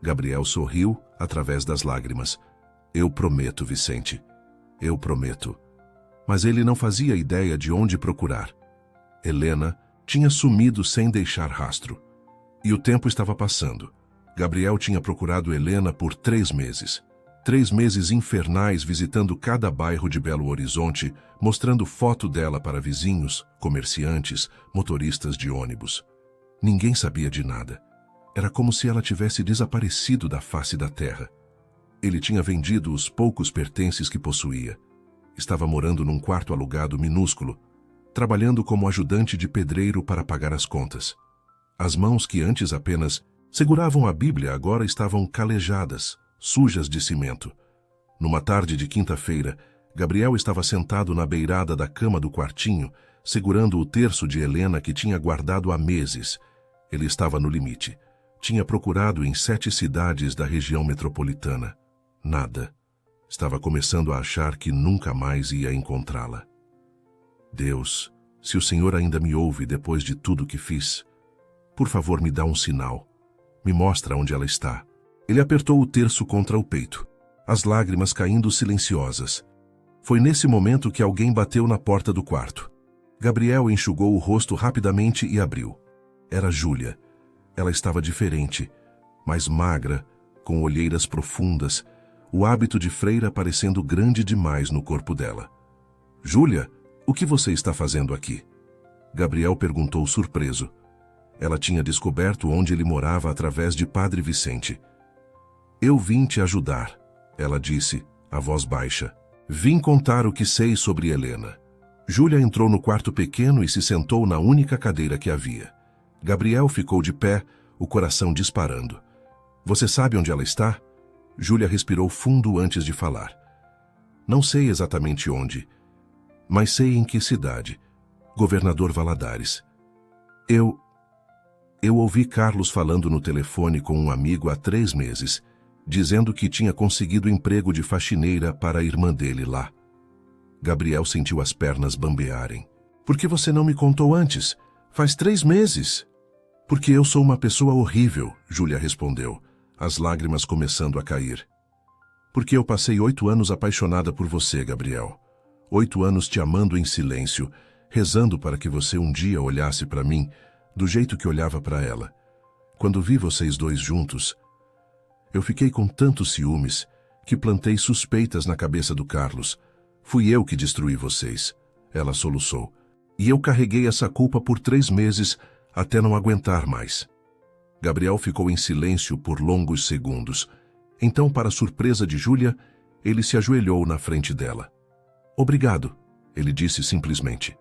Gabriel sorriu através das lágrimas. Eu prometo, Vicente. Eu prometo. Mas ele não fazia ideia de onde procurar. Helena tinha sumido sem deixar rastro. E o tempo estava passando. Gabriel tinha procurado Helena por 3 meses. 3 meses infernais visitando cada bairro de Belo Horizonte, mostrando foto dela para vizinhos, comerciantes, motoristas de ônibus. Ninguém sabia de nada. Era como se ela tivesse desaparecido da face da terra. Ele tinha vendido os poucos pertences que possuía. Estava morando num quarto alugado minúsculo, trabalhando como ajudante de pedreiro para pagar as contas. As mãos que antes apenas seguravam a Bíblia agora estavam calejadas, sujas de cimento. Numa tarde de quinta-feira, Gabriel estava sentado na beirada da cama do quartinho, segurando o terço de Helena que tinha guardado há meses. Ele estava no limite. Tinha procurado em 7 cidades da região metropolitana. Nada. Estava começando a achar que nunca mais ia encontrá-la. Deus, se o Senhor ainda me ouve depois de tudo que fiz, por favor me dá um sinal. Me mostra onde ela está. Ele apertou o terço contra o peito, as lágrimas caindo silenciosas. Foi nesse momento que alguém bateu na porta do quarto. Gabriel enxugou o rosto rapidamente e abriu. Era Júlia. Ela estava diferente, mais magra, com olheiras profundas, o hábito de freira parecendo grande demais no corpo dela. Júlia, o que você está fazendo aqui? Gabriel perguntou surpreso. Ela tinha descoberto onde ele morava através de Padre Vicente. Eu vim te ajudar, ela disse, a voz baixa. Vim contar o que sei sobre Helena. Júlia entrou no quarto pequeno e se sentou na única cadeira que havia. Gabriel ficou de pé, o coração disparando. Você sabe onde ela está? Júlia respirou fundo antes de falar. Não sei exatamente onde, mas sei em que cidade. Governador Valadares. Eu ouvi Carlos falando no telefone com um amigo há 3 meses, dizendo que tinha conseguido emprego de faxineira para a irmã dele lá. Gabriel sentiu as pernas bambearem. Por que você não me contou antes? Faz 3 meses. Porque eu sou uma pessoa horrível, Júlia respondeu, as lágrimas começando a cair. Porque eu passei 8 anos apaixonada por você, Gabriel. 8 anos te amando em silêncio, rezando para que você um dia olhasse para mim do jeito que olhava para ela. Quando vi vocês 2 juntos, eu fiquei com tantos ciúmes que plantei suspeitas na cabeça do Carlos. Fui eu que destruí vocês, ela soluçou. E eu carreguei essa culpa por 3 meses até não aguentar mais. Gabriel ficou em silêncio por longos segundos. Então, para surpresa de Júlia, ele se ajoelhou na frente dela. Obrigado, ele disse simplesmente.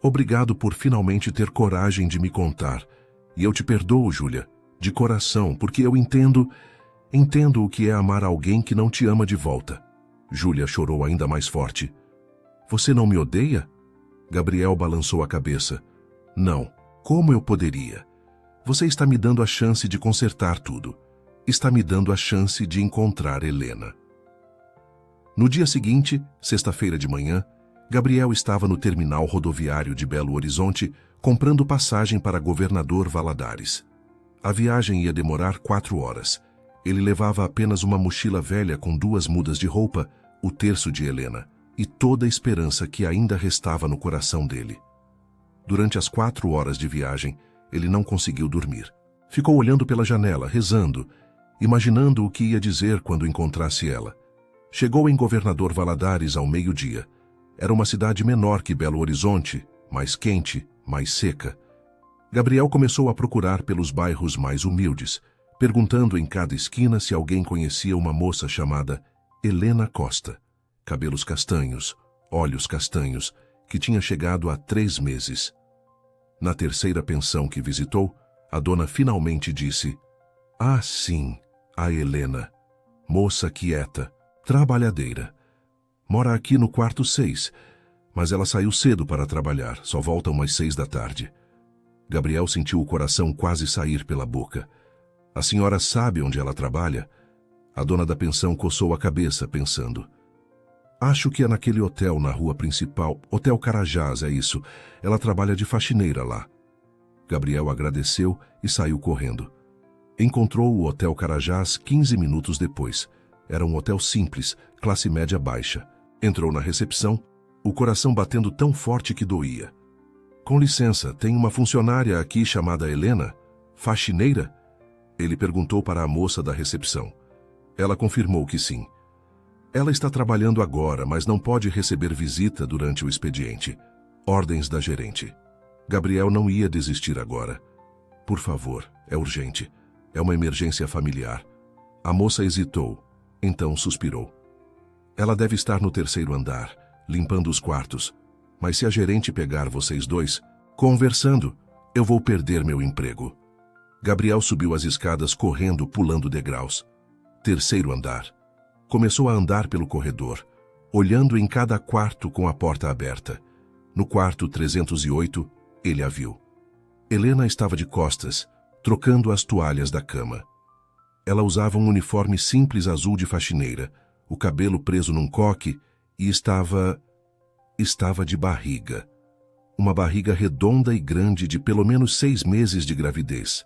Obrigado por finalmente ter coragem de me contar. E eu te perdoo, Júlia, de coração, porque eu entendo o que é amar alguém que não te ama de volta. Júlia chorou ainda mais forte. Você não me odeia? Gabriel balançou a cabeça. Não. Como eu poderia? Você está me dando a chance de consertar tudo. Está me dando a chance de encontrar Helena. No dia seguinte, sexta-feira de manhã, Gabriel estava no terminal rodoviário de Belo Horizonte comprando passagem para Governador Valadares. A viagem ia demorar 4 horas. Ele levava apenas uma mochila velha com 2 mudas de roupa, o terço de Helena, e toda a esperança que ainda restava no coração dele. Durante as 4 horas de viagem, ele não conseguiu dormir. Ficou olhando pela janela, rezando, imaginando o que ia dizer quando encontrasse ela. Chegou em Governador Valadares ao meio-dia. Era uma cidade menor que Belo Horizonte, mais quente, mais seca. Gabriel começou a procurar pelos bairros mais humildes, perguntando em cada esquina se alguém conhecia uma moça chamada Helena Costa, cabelos castanhos, olhos castanhos, que tinha chegado há 3 meses. Na terceira pensão que visitou, a dona finalmente disse: "Ah, sim, a Helena. Moça quieta, trabalhadeira. Mora aqui no quarto 6, mas ela saiu cedo para trabalhar, só volta umas 6 da tarde." Gabriel sentiu o coração quase sair pela boca. "A senhora sabe onde ela trabalha?" A dona da pensão coçou a cabeça, pensando. "Acho que é naquele hotel na rua principal, Hotel Carajás, é isso. Ela trabalha de faxineira lá." Gabriel agradeceu e saiu correndo. Encontrou o Hotel Carajás 15 minutos depois. Era um hotel simples, classe média baixa. Entrou na recepção, o coração batendo tão forte que doía. "Com licença, tem uma funcionária aqui chamada Helena? Faxineira?" Ele perguntou para a moça da recepção. Ela confirmou que sim. "Ela está trabalhando agora, mas não pode receber visita durante o expediente. Ordens da gerente." Gabriel não ia desistir agora. "Por favor, é urgente. É uma emergência familiar." A moça hesitou, então suspirou. "Ela deve estar no 3º andar, limpando os quartos. Mas se a gerente pegar vocês dois, conversando, eu vou perder meu emprego." Gabriel subiu as escadas correndo, pulando degraus. 3º andar. Começou a andar pelo corredor, olhando em cada quarto com a porta aberta. No quarto 308, ele a viu. Helena estava de costas, trocando as toalhas da cama. Ela usava um uniforme simples azul de faxineira, o cabelo preso num coque e estava de barriga. Uma barriga redonda e grande de pelo menos 6 meses de gravidez.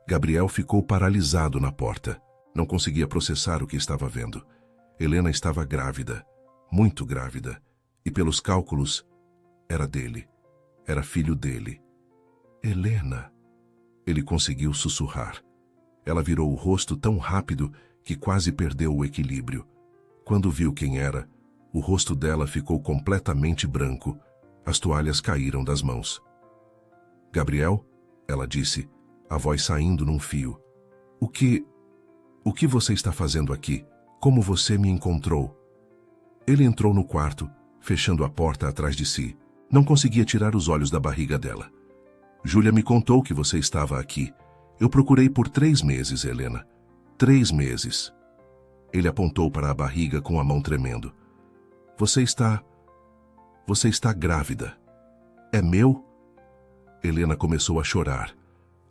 Gabriel ficou paralisado na porta. Não conseguia processar o que estava vendo. Helena estava grávida, muito grávida, e pelos cálculos, era dele. Era filho dele. "Helena." Ele conseguiu sussurrar. Ela virou o rosto tão rápido que quase perdeu o equilíbrio. Quando viu quem era, o rosto dela ficou completamente branco. As toalhas caíram das mãos. "Gabriel?" ela disse, a voz saindo num fio. O que você está fazendo aqui? Como você me encontrou?" Ele entrou no quarto, fechando a porta atrás de si. Não conseguia tirar os olhos da barriga dela. "Júlia me contou que você estava aqui. Eu procurei por 3 meses, Helena. 3 meses." Ele apontou para a barriga com a mão tremendo. Você está grávida. É meu?" Helena começou a chorar,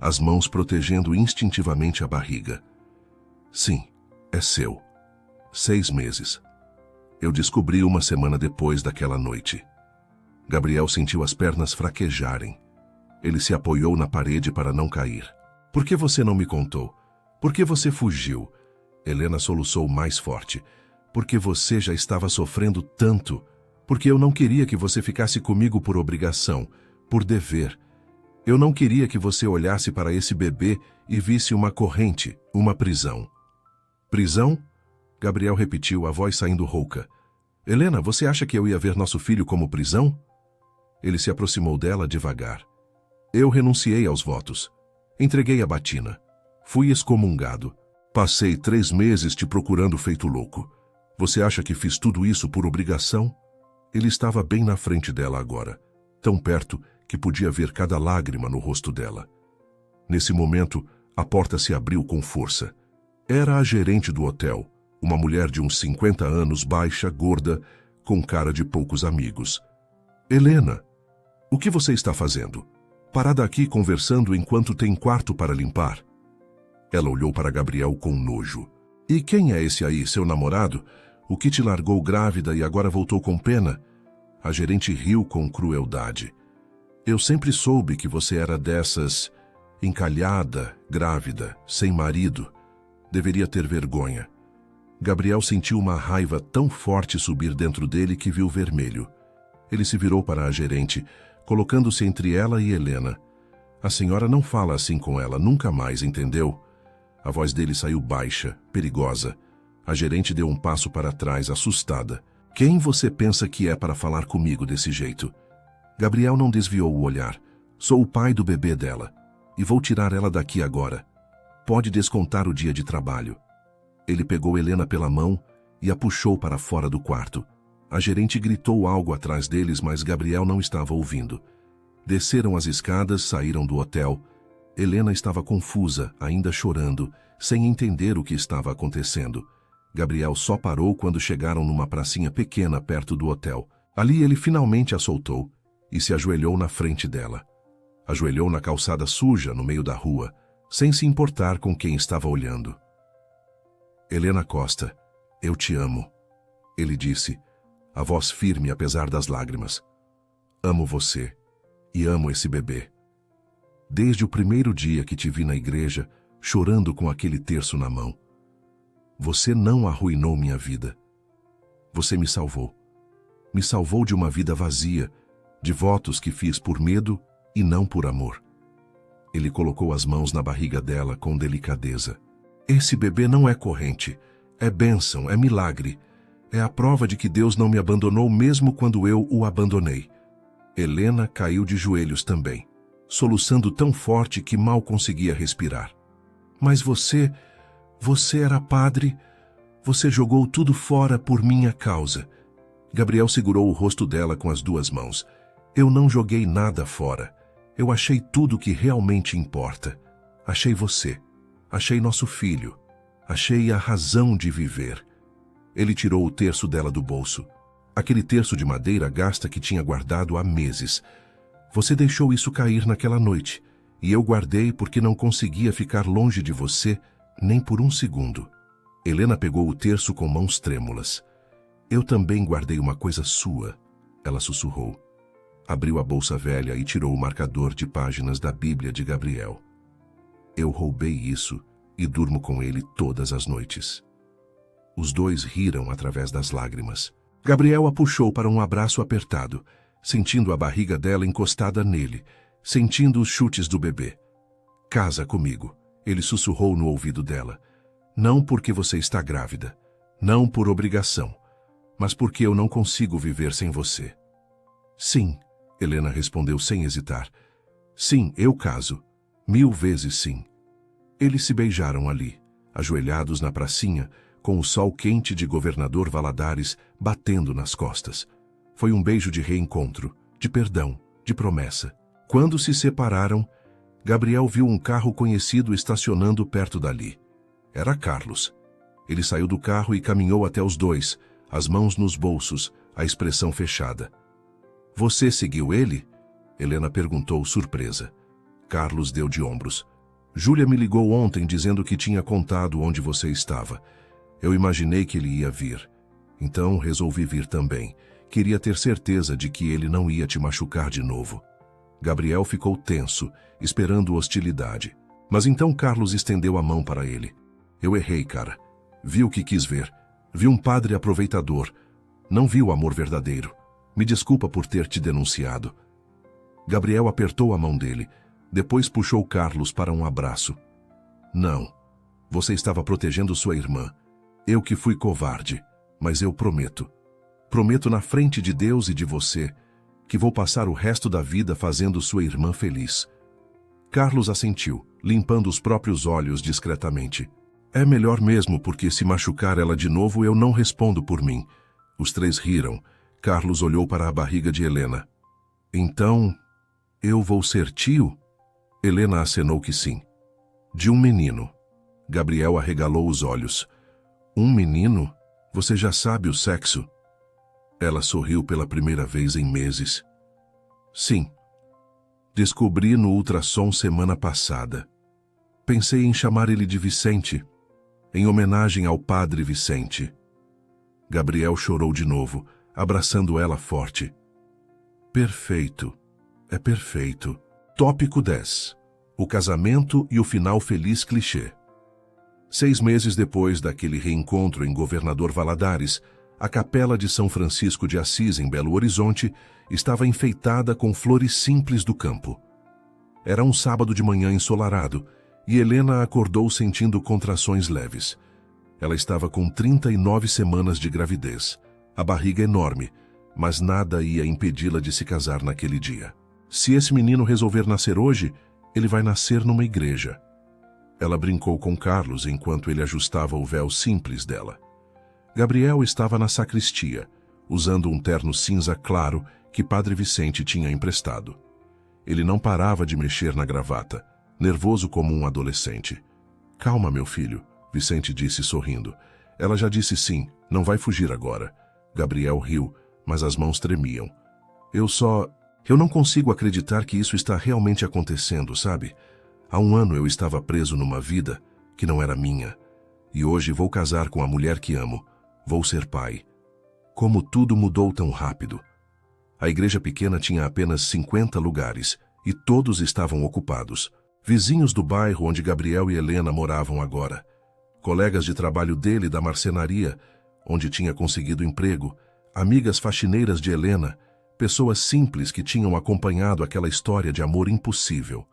as mãos protegendo instintivamente a barriga. "Sim, é seu. 6 meses. Eu descobri uma semana depois daquela noite." Gabriel sentiu as pernas fraquejarem. Ele se apoiou na parede para não cair. "Por que você não me contou? Por que você fugiu?" Helena soluçou mais forte. "Porque você já estava sofrendo tanto. Porque eu não queria que você ficasse comigo por obrigação, por dever. Eu não queria que você olhasse para esse bebê e visse uma corrente, uma prisão." "Prisão?" Gabriel repetiu, a voz saindo rouca. "Helena, você acha que eu ia ver nosso filho como prisão?" Ele se aproximou dela devagar. "Eu renunciei aos votos. Entreguei a batina. Fui excomungado. Passei 3 meses te procurando feito louco. Você acha que fiz tudo isso por obrigação?" Ele estava bem na frente dela agora, tão perto que podia ver cada lágrima no rosto dela. Nesse momento, a porta se abriu com força. Era a gerente do hotel, uma mulher de uns 50 anos, baixa, gorda, com cara de poucos amigos. Helena, o que você está fazendo? Parada aqui conversando enquanto tem quarto para limpar. Ela olhou para Gabriel com nojo. E quem é esse aí, seu namorado? O que te largou grávida e agora voltou com pena? A gerente riu com crueldade. Eu sempre soube que você era dessas, encalhada, grávida, sem marido. Deveria ter vergonha. Gabriel sentiu uma raiva tão forte subir dentro dele que viu vermelho. Ele se virou para a gerente, colocando-se entre ela e Helena. A senhora não fala assim com ela, nunca mais, entendeu? A voz dele saiu baixa, perigosa. A gerente deu um passo para trás, assustada. Quem você pensa que é para falar comigo desse jeito? Gabriel não desviou o olhar. Sou o pai do bebê dela. E vou tirar ela daqui agora. Pode descontar o dia de trabalho. Ele pegou Helena pela mão e a puxou para fora do quarto. A gerente gritou algo atrás deles, mas Gabriel não estava ouvindo. Desceram as escadas, saíram do hotel. Helena estava confusa, ainda chorando, sem entender o que estava acontecendo. Gabriel só parou quando chegaram numa pracinha pequena perto do hotel. Ali ele finalmente a soltou e se ajoelhou na frente dela. Ajoelhou na calçada suja, no meio da rua, sem se importar com quem estava olhando. Helena Costa, eu te amo, ele disse, a voz firme apesar das lágrimas. Amo você e amo esse bebê. Desde o primeiro dia que te vi na igreja, chorando com aquele terço na mão. Você não arruinou minha vida. Você me salvou. Me salvou de uma vida vazia, de votos que fiz por medo e não por amor. Ele colocou as mãos na barriga dela com delicadeza. Esse bebê não é corrente, é bênção, é milagre. É a prova de que Deus não me abandonou mesmo quando eu o abandonei. Helena caiu de joelhos também, soluçando tão forte que mal conseguia respirar. Mas você era padre, você jogou tudo fora por minha causa. Gabriel segurou o rosto dela com as duas mãos. Eu não joguei nada fora. Eu achei tudo que realmente importa. Achei você. Achei nosso filho. Achei a razão de viver. Ele tirou o terço dela do bolso. Aquele terço de madeira gasta que tinha guardado há meses. Você deixou isso cair naquela noite, e eu guardei porque não conseguia ficar longe de você nem por um segundo. Helena pegou o terço com mãos trêmulas. Eu também guardei uma coisa sua, ela sussurrou. Abriu a bolsa velha e tirou o marcador de páginas da Bíblia de Gabriel. Eu roubei isso e durmo com ele todas as noites. Os dois riram através das lágrimas. Gabriel a puxou para um abraço apertado, sentindo a barriga dela encostada nele, sentindo os chutes do bebê. Casa comigo, ele sussurrou no ouvido dela. Não porque você está grávida, não por obrigação, mas porque eu não consigo viver sem você. Sim, Helena respondeu sem hesitar. Sim, eu caso. 1000 vezes sim. Eles se beijaram ali, ajoelhados na pracinha, com o sol quente de Governador Valadares batendo nas costas. Foi um beijo de reencontro, de perdão, de promessa. Quando se separaram, Gabriel viu um carro conhecido estacionando perto dali. Era Carlos. Ele saiu do carro e caminhou até os dois, as mãos nos bolsos, a expressão fechada. Você seguiu ele? Helena perguntou, surpresa. Carlos deu de ombros. Júlia me ligou ontem dizendo que tinha contado onde você estava. Eu imaginei que ele ia vir. Então resolvi vir também. Queria ter certeza de que ele não ia te machucar de novo. Gabriel ficou tenso, esperando hostilidade. Mas então Carlos estendeu a mão para ele. Eu errei, cara. Vi o que quis ver. Vi um padre aproveitador. Não vi o amor verdadeiro. Me desculpa por ter te denunciado. Gabriel apertou a mão dele. Depois puxou Carlos para um abraço. Não. Você estava protegendo sua irmã. Eu que fui covarde. Mas eu prometo. Prometo na frente de Deus e de você que vou passar o resto da vida fazendo sua irmã feliz. Carlos assentiu, limpando os próprios olhos discretamente. É melhor mesmo, porque se machucar ela de novo eu não respondo por mim. Os três riram. Carlos olhou para a barriga de Helena. Então, eu vou ser tio? Helena acenou que sim. De um menino. Gabriel arregalou os olhos. Um menino? Você já sabe o sexo? Ela sorriu pela primeira vez em meses. Sim. Descobri no ultrassom semana passada. Pensei em chamar ele de Vicente, em homenagem ao padre Vicente. Gabriel chorou de novo, abraçando ela forte. Perfeito. É perfeito. Tópico 10. O casamento e o final feliz clichê. 6 meses depois daquele reencontro em Governador Valadares, a capela de São Francisco de Assis, em Belo Horizonte, estava enfeitada com flores simples do campo. Era um sábado de manhã ensolarado, e Helena acordou sentindo contrações leves. Ela estava com 39 semanas de gravidez, a barriga enorme, mas nada ia impedi-la de se casar naquele dia. Se esse menino resolver nascer hoje, ele vai nascer numa igreja. Ela brincou com Carlos enquanto ele ajustava o véu simples dela. Gabriel estava na sacristia, usando um terno cinza claro que Padre Vicente tinha emprestado. Ele não parava de mexer na gravata, nervoso como um adolescente. Calma, meu filho, Vicente disse sorrindo. Ela já disse sim, não vai fugir agora. Gabriel riu, mas as mãos tremiam. Eu não consigo acreditar que isso está realmente acontecendo, sabe? Há 1 ano eu estava preso numa vida que não era minha. E hoje vou casar com a mulher que amo. Vou ser pai. Como tudo mudou tão rápido. A igreja pequena tinha apenas 50 lugares e todos estavam ocupados. Vizinhos do bairro onde Gabriel e Helena moravam agora. Colegas de trabalho dele da marcenaria, onde tinha conseguido emprego. Amigas faxineiras de Helena. Pessoas simples que tinham acompanhado aquela história de amor impossível.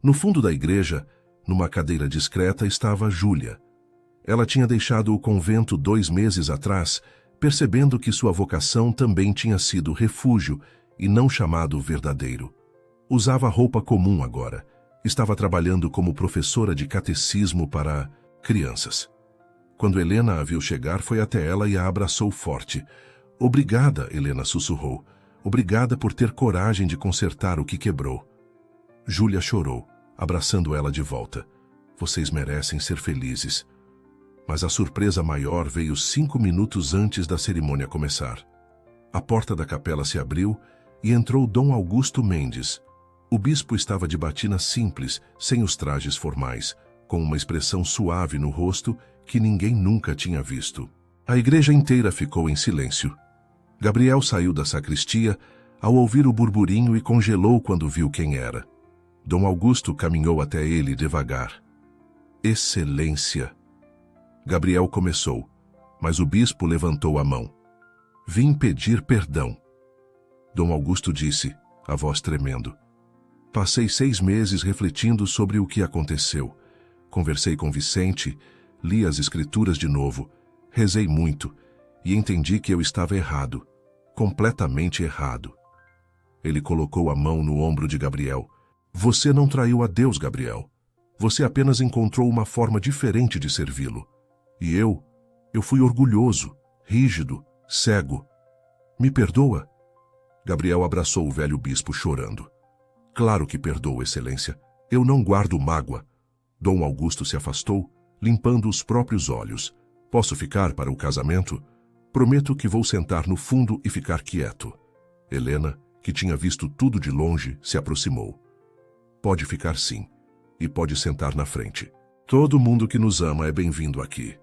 No fundo da igreja, numa cadeira discreta, estava Júlia. Ela tinha deixado o convento 2 meses atrás, percebendo que sua vocação também tinha sido refúgio e não chamado verdadeiro. Usava roupa comum agora. Estava trabalhando como professora de catecismo para crianças. Quando Helena a viu chegar, foi até ela e a abraçou forte. Obrigada, Helena sussurrou. Obrigada por ter coragem de consertar o que quebrou. Júlia chorou, abraçando ela de volta. Vocês merecem ser felizes. Mas a surpresa maior veio 5 minutos antes da cerimônia começar. A porta da capela se abriu e entrou Dom Augusto Mendes. O bispo estava de batina simples, sem os trajes formais, com uma expressão suave no rosto que ninguém nunca tinha visto. A igreja inteira ficou em silêncio. Gabriel saiu da sacristia ao ouvir o burburinho e congelou quando viu quem era. Dom Augusto caminhou até ele devagar. Excelência! Gabriel começou, mas o bispo levantou a mão. Vim pedir perdão. Dom Augusto disse, a voz tremendo. Passei 6 meses refletindo sobre o que aconteceu. Conversei com Vicente, li as escrituras de novo, rezei muito e entendi que eu estava errado, completamente errado. Ele colocou a mão no ombro de Gabriel. Você não traiu a Deus, Gabriel. Você apenas encontrou uma forma diferente de servi-lo. E eu fui orgulhoso, rígido, cego. Me perdoa? Gabriel abraçou o velho bispo chorando. Claro que perdoo, Excelência. Eu não guardo mágoa. Dom Augusto se afastou, limpando os próprios olhos. Posso ficar para o casamento? Prometo que vou sentar no fundo e ficar quieto. Helena, que tinha visto tudo de longe, se aproximou. Pode ficar sim, e pode sentar na frente. Todo mundo que nos ama é bem-vindo aqui.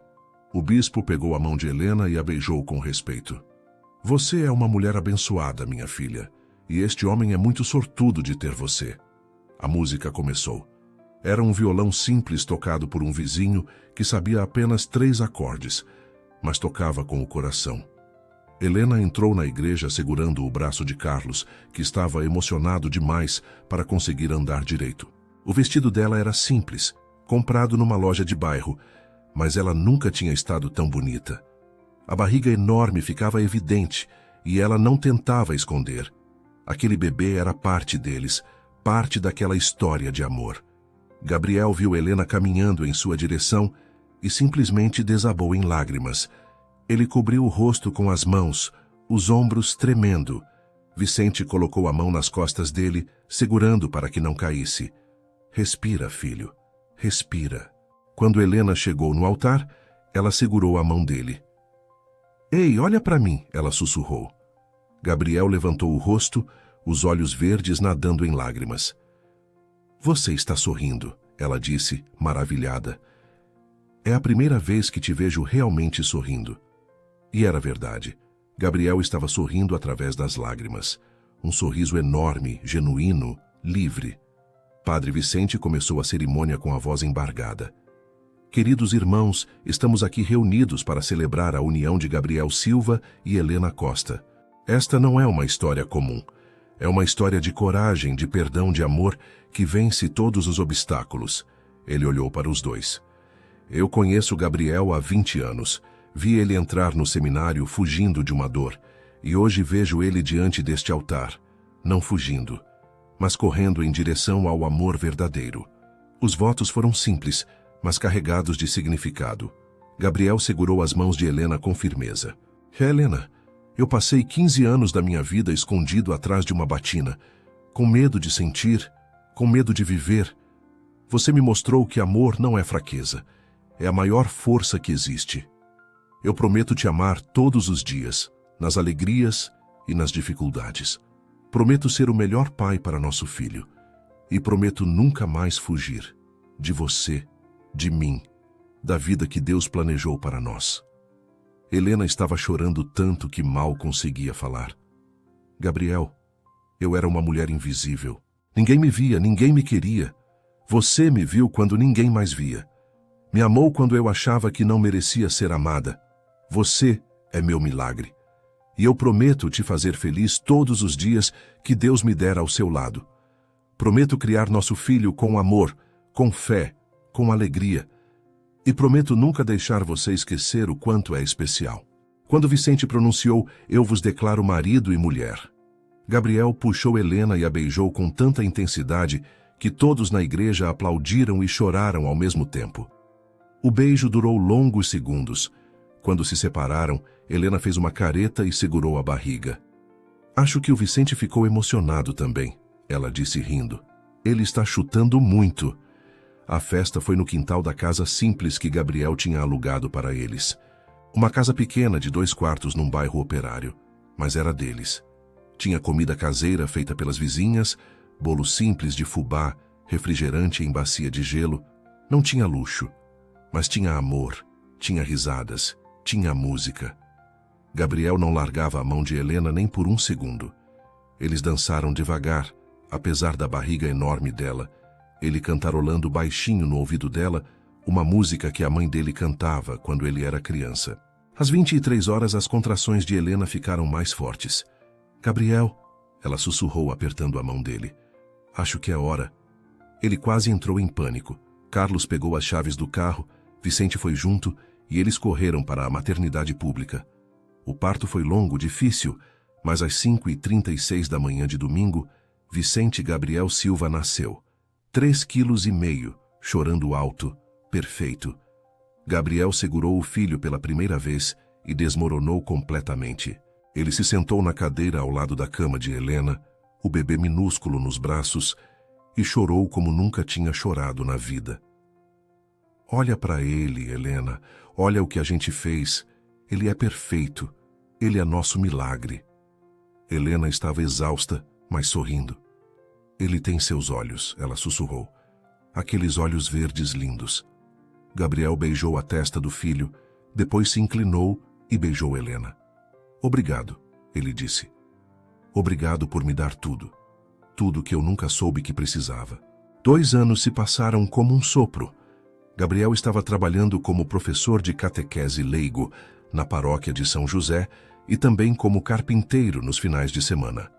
O bispo pegou a mão de Helena e a beijou com respeito. Você é uma mulher abençoada, minha filha, e este homem é muito sortudo de ter você. A música começou. Era um violão simples tocado por um vizinho que sabia apenas 3 acordes, mas tocava com o coração. Helena entrou na igreja segurando o braço de Carlos, que estava emocionado demais para conseguir andar direito. O vestido dela era simples, comprado numa loja de bairro, mas ela nunca tinha estado tão bonita. A barriga enorme ficava evidente e ela não tentava esconder. Aquele bebê era parte deles, parte daquela história de amor. Gabriel viu Helena caminhando em sua direção e simplesmente desabou em lágrimas. Ele cobriu o rosto com as mãos, os ombros tremendo. Vicente colocou a mão nas costas dele, segurando para que não caísse. Respira, filho, respira. Quando Helena chegou no altar, ela segurou a mão dele. Ei, olha para mim, ela sussurrou. Gabriel levantou o rosto, os olhos verdes nadando em lágrimas. Você está sorrindo, ela disse, maravilhada. É a primeira vez que te vejo realmente sorrindo. E era verdade. Gabriel estava sorrindo através das lágrimas. Um sorriso enorme, genuíno, livre. Padre Vicente começou a cerimônia com a voz embargada. Queridos irmãos, estamos aqui reunidos para celebrar a união de Gabriel Silva e Helena Costa. Esta não é uma história comum. É uma história de coragem, de perdão, de amor, que vence todos os obstáculos. Ele olhou para os dois. Eu conheço Gabriel há 20 anos. Vi ele entrar no seminário fugindo de uma dor. E hoje vejo ele diante deste altar, não fugindo, mas correndo em direção ao amor verdadeiro. Os votos foram simples, mas carregados de significado. Gabriel segurou as mãos de Helena com firmeza. Helena, eu passei 15 anos da minha vida escondido atrás de uma batina, com medo de sentir, com medo de viver. Você me mostrou que amor não é fraqueza, é a maior força que existe. Eu prometo te amar todos os dias, nas alegrias e nas dificuldades. Prometo ser o melhor pai para nosso filho. E prometo nunca mais fugir de você, de mim, da vida que Deus planejou para nós. Helena estava chorando tanto que mal conseguia falar. Gabriel, eu era uma mulher invisível. Ninguém me via, ninguém me queria. Você me viu quando ninguém mais via. Me amou quando eu achava que não merecia ser amada. Você é meu milagre. E eu prometo te fazer feliz todos os dias que Deus me der ao seu lado. Prometo criar nosso filho com amor, com fé, com alegria. E prometo nunca deixar você esquecer o quanto é especial. Quando Vicente pronunciou, eu vos declaro marido e mulher, Gabriel puxou Helena e a beijou com tanta intensidade que todos na igreja aplaudiram e choraram ao mesmo tempo. O beijo durou longos segundos. Quando se separaram, Helena fez uma careta e segurou a barriga. Acho que o Vicente ficou emocionado também, ela disse rindo. Ele está chutando muito. A festa foi no quintal da casa simples que Gabriel tinha alugado para eles. Uma casa pequena de 2 quartos num bairro operário, mas era deles. Tinha comida caseira feita pelas vizinhas, bolo simples de fubá, refrigerante em bacia de gelo. Não tinha luxo, mas tinha amor, tinha risadas, tinha música. Gabriel não largava a mão de Helena nem por um segundo. Eles dançaram devagar, apesar da barriga enorme dela, ele cantarolando baixinho no ouvido dela uma música que a mãe dele cantava quando ele era criança. Às 23 horas as contrações de Helena ficaram mais fortes. Gabriel, ela sussurrou apertando a mão dele. Acho que é hora. Ele quase entrou em pânico. Carlos pegou as chaves do carro, Vicente foi junto e eles correram para a maternidade pública. O parto foi longo, difícil, mas às 5h36 da manhã de domingo, Vicente Gabriel Silva nasceu. 3,5 quilos, chorando alto, perfeito. Gabriel segurou o filho pela primeira vez e desmoronou completamente. Ele se sentou na cadeira ao lado da cama de Helena, o bebê minúsculo nos braços, e chorou como nunca tinha chorado na vida. Olha para ele, Helena, olha o que a gente fez. Ele é perfeito, ele é nosso milagre. Helena estava exausta, mas sorrindo. Ele tem seus olhos, ela sussurrou. Aqueles olhos verdes lindos. Gabriel beijou a testa do filho, depois se inclinou e beijou Helena. Obrigado, ele disse. Obrigado por me dar tudo. Tudo que eu nunca soube que precisava. 2 anos se passaram como um sopro. Gabriel estava trabalhando como professor de catequese leigo na paróquia de São José e também como carpinteiro nos finais de semana.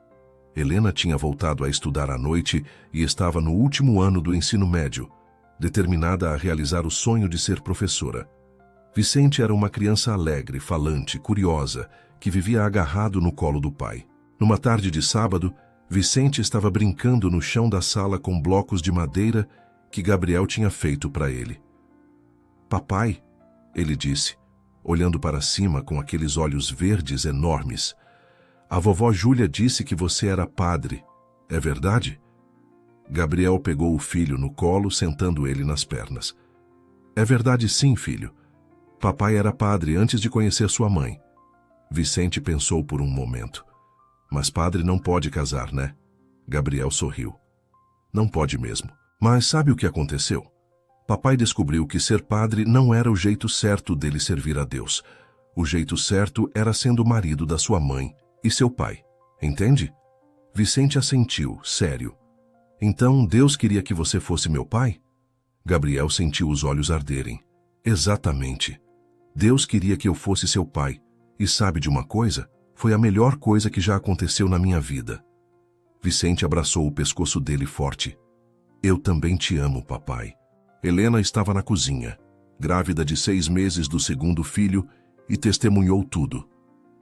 Helena tinha voltado a estudar à noite e estava no último ano do ensino médio, determinada a realizar o sonho de ser professora. Vicente era uma criança alegre, falante, curiosa, que vivia agarrado no colo do pai. Numa tarde de sábado, Vicente estava brincando no chão da sala com blocos de madeira que Gabriel tinha feito para ele. Papai, ele disse, olhando para cima com aqueles olhos verdes enormes. A vovó Júlia disse que você era padre. É verdade? Gabriel pegou o filho no colo, sentando ele nas pernas. É verdade sim, filho. Papai era padre antes de conhecer sua mãe. Vicente pensou por um momento. Mas padre não pode casar, né? Gabriel sorriu. Não pode mesmo. Mas sabe o que aconteceu? Papai descobriu que ser padre não era o jeito certo dele servir a Deus. O jeito certo era sendo marido da sua mãe e seu pai. Entende? Vicente assentiu, sério. Então Deus queria que você fosse meu pai? Gabriel sentiu os olhos arderem. Exatamente. Deus queria que eu fosse seu pai. E sabe de uma coisa? Foi a melhor coisa que já aconteceu na minha vida. Vicente abraçou o pescoço dele forte. Eu também te amo, papai. Helena estava na cozinha, grávida de 6 meses do segundo filho, e testemunhou tudo.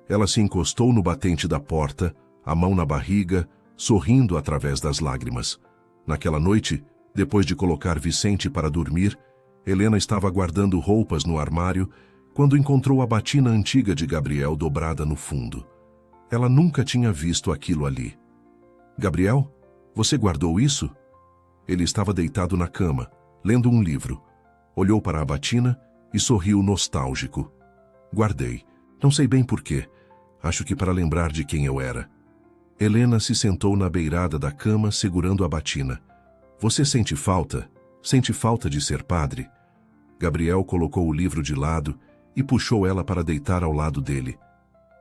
Ela se encostou no batente da porta, a mão na barriga, sorrindo através das lágrimas. Naquela noite, depois de colocar Vicente para dormir, Helena estava guardando roupas no armário quando encontrou a batina antiga de Gabriel dobrada no fundo. Ela nunca tinha visto aquilo ali. Gabriel, você guardou isso? Ele estava deitado na cama, lendo um livro. Olhou para a batina e sorriu nostálgico. Guardei. Não sei bem porquê. Acho que para lembrar de quem eu era. Helena se sentou na beirada da cama segurando a batina. Você sente falta? Sente falta de ser padre? Gabriel colocou o livro de lado e puxou ela para deitar ao lado dele.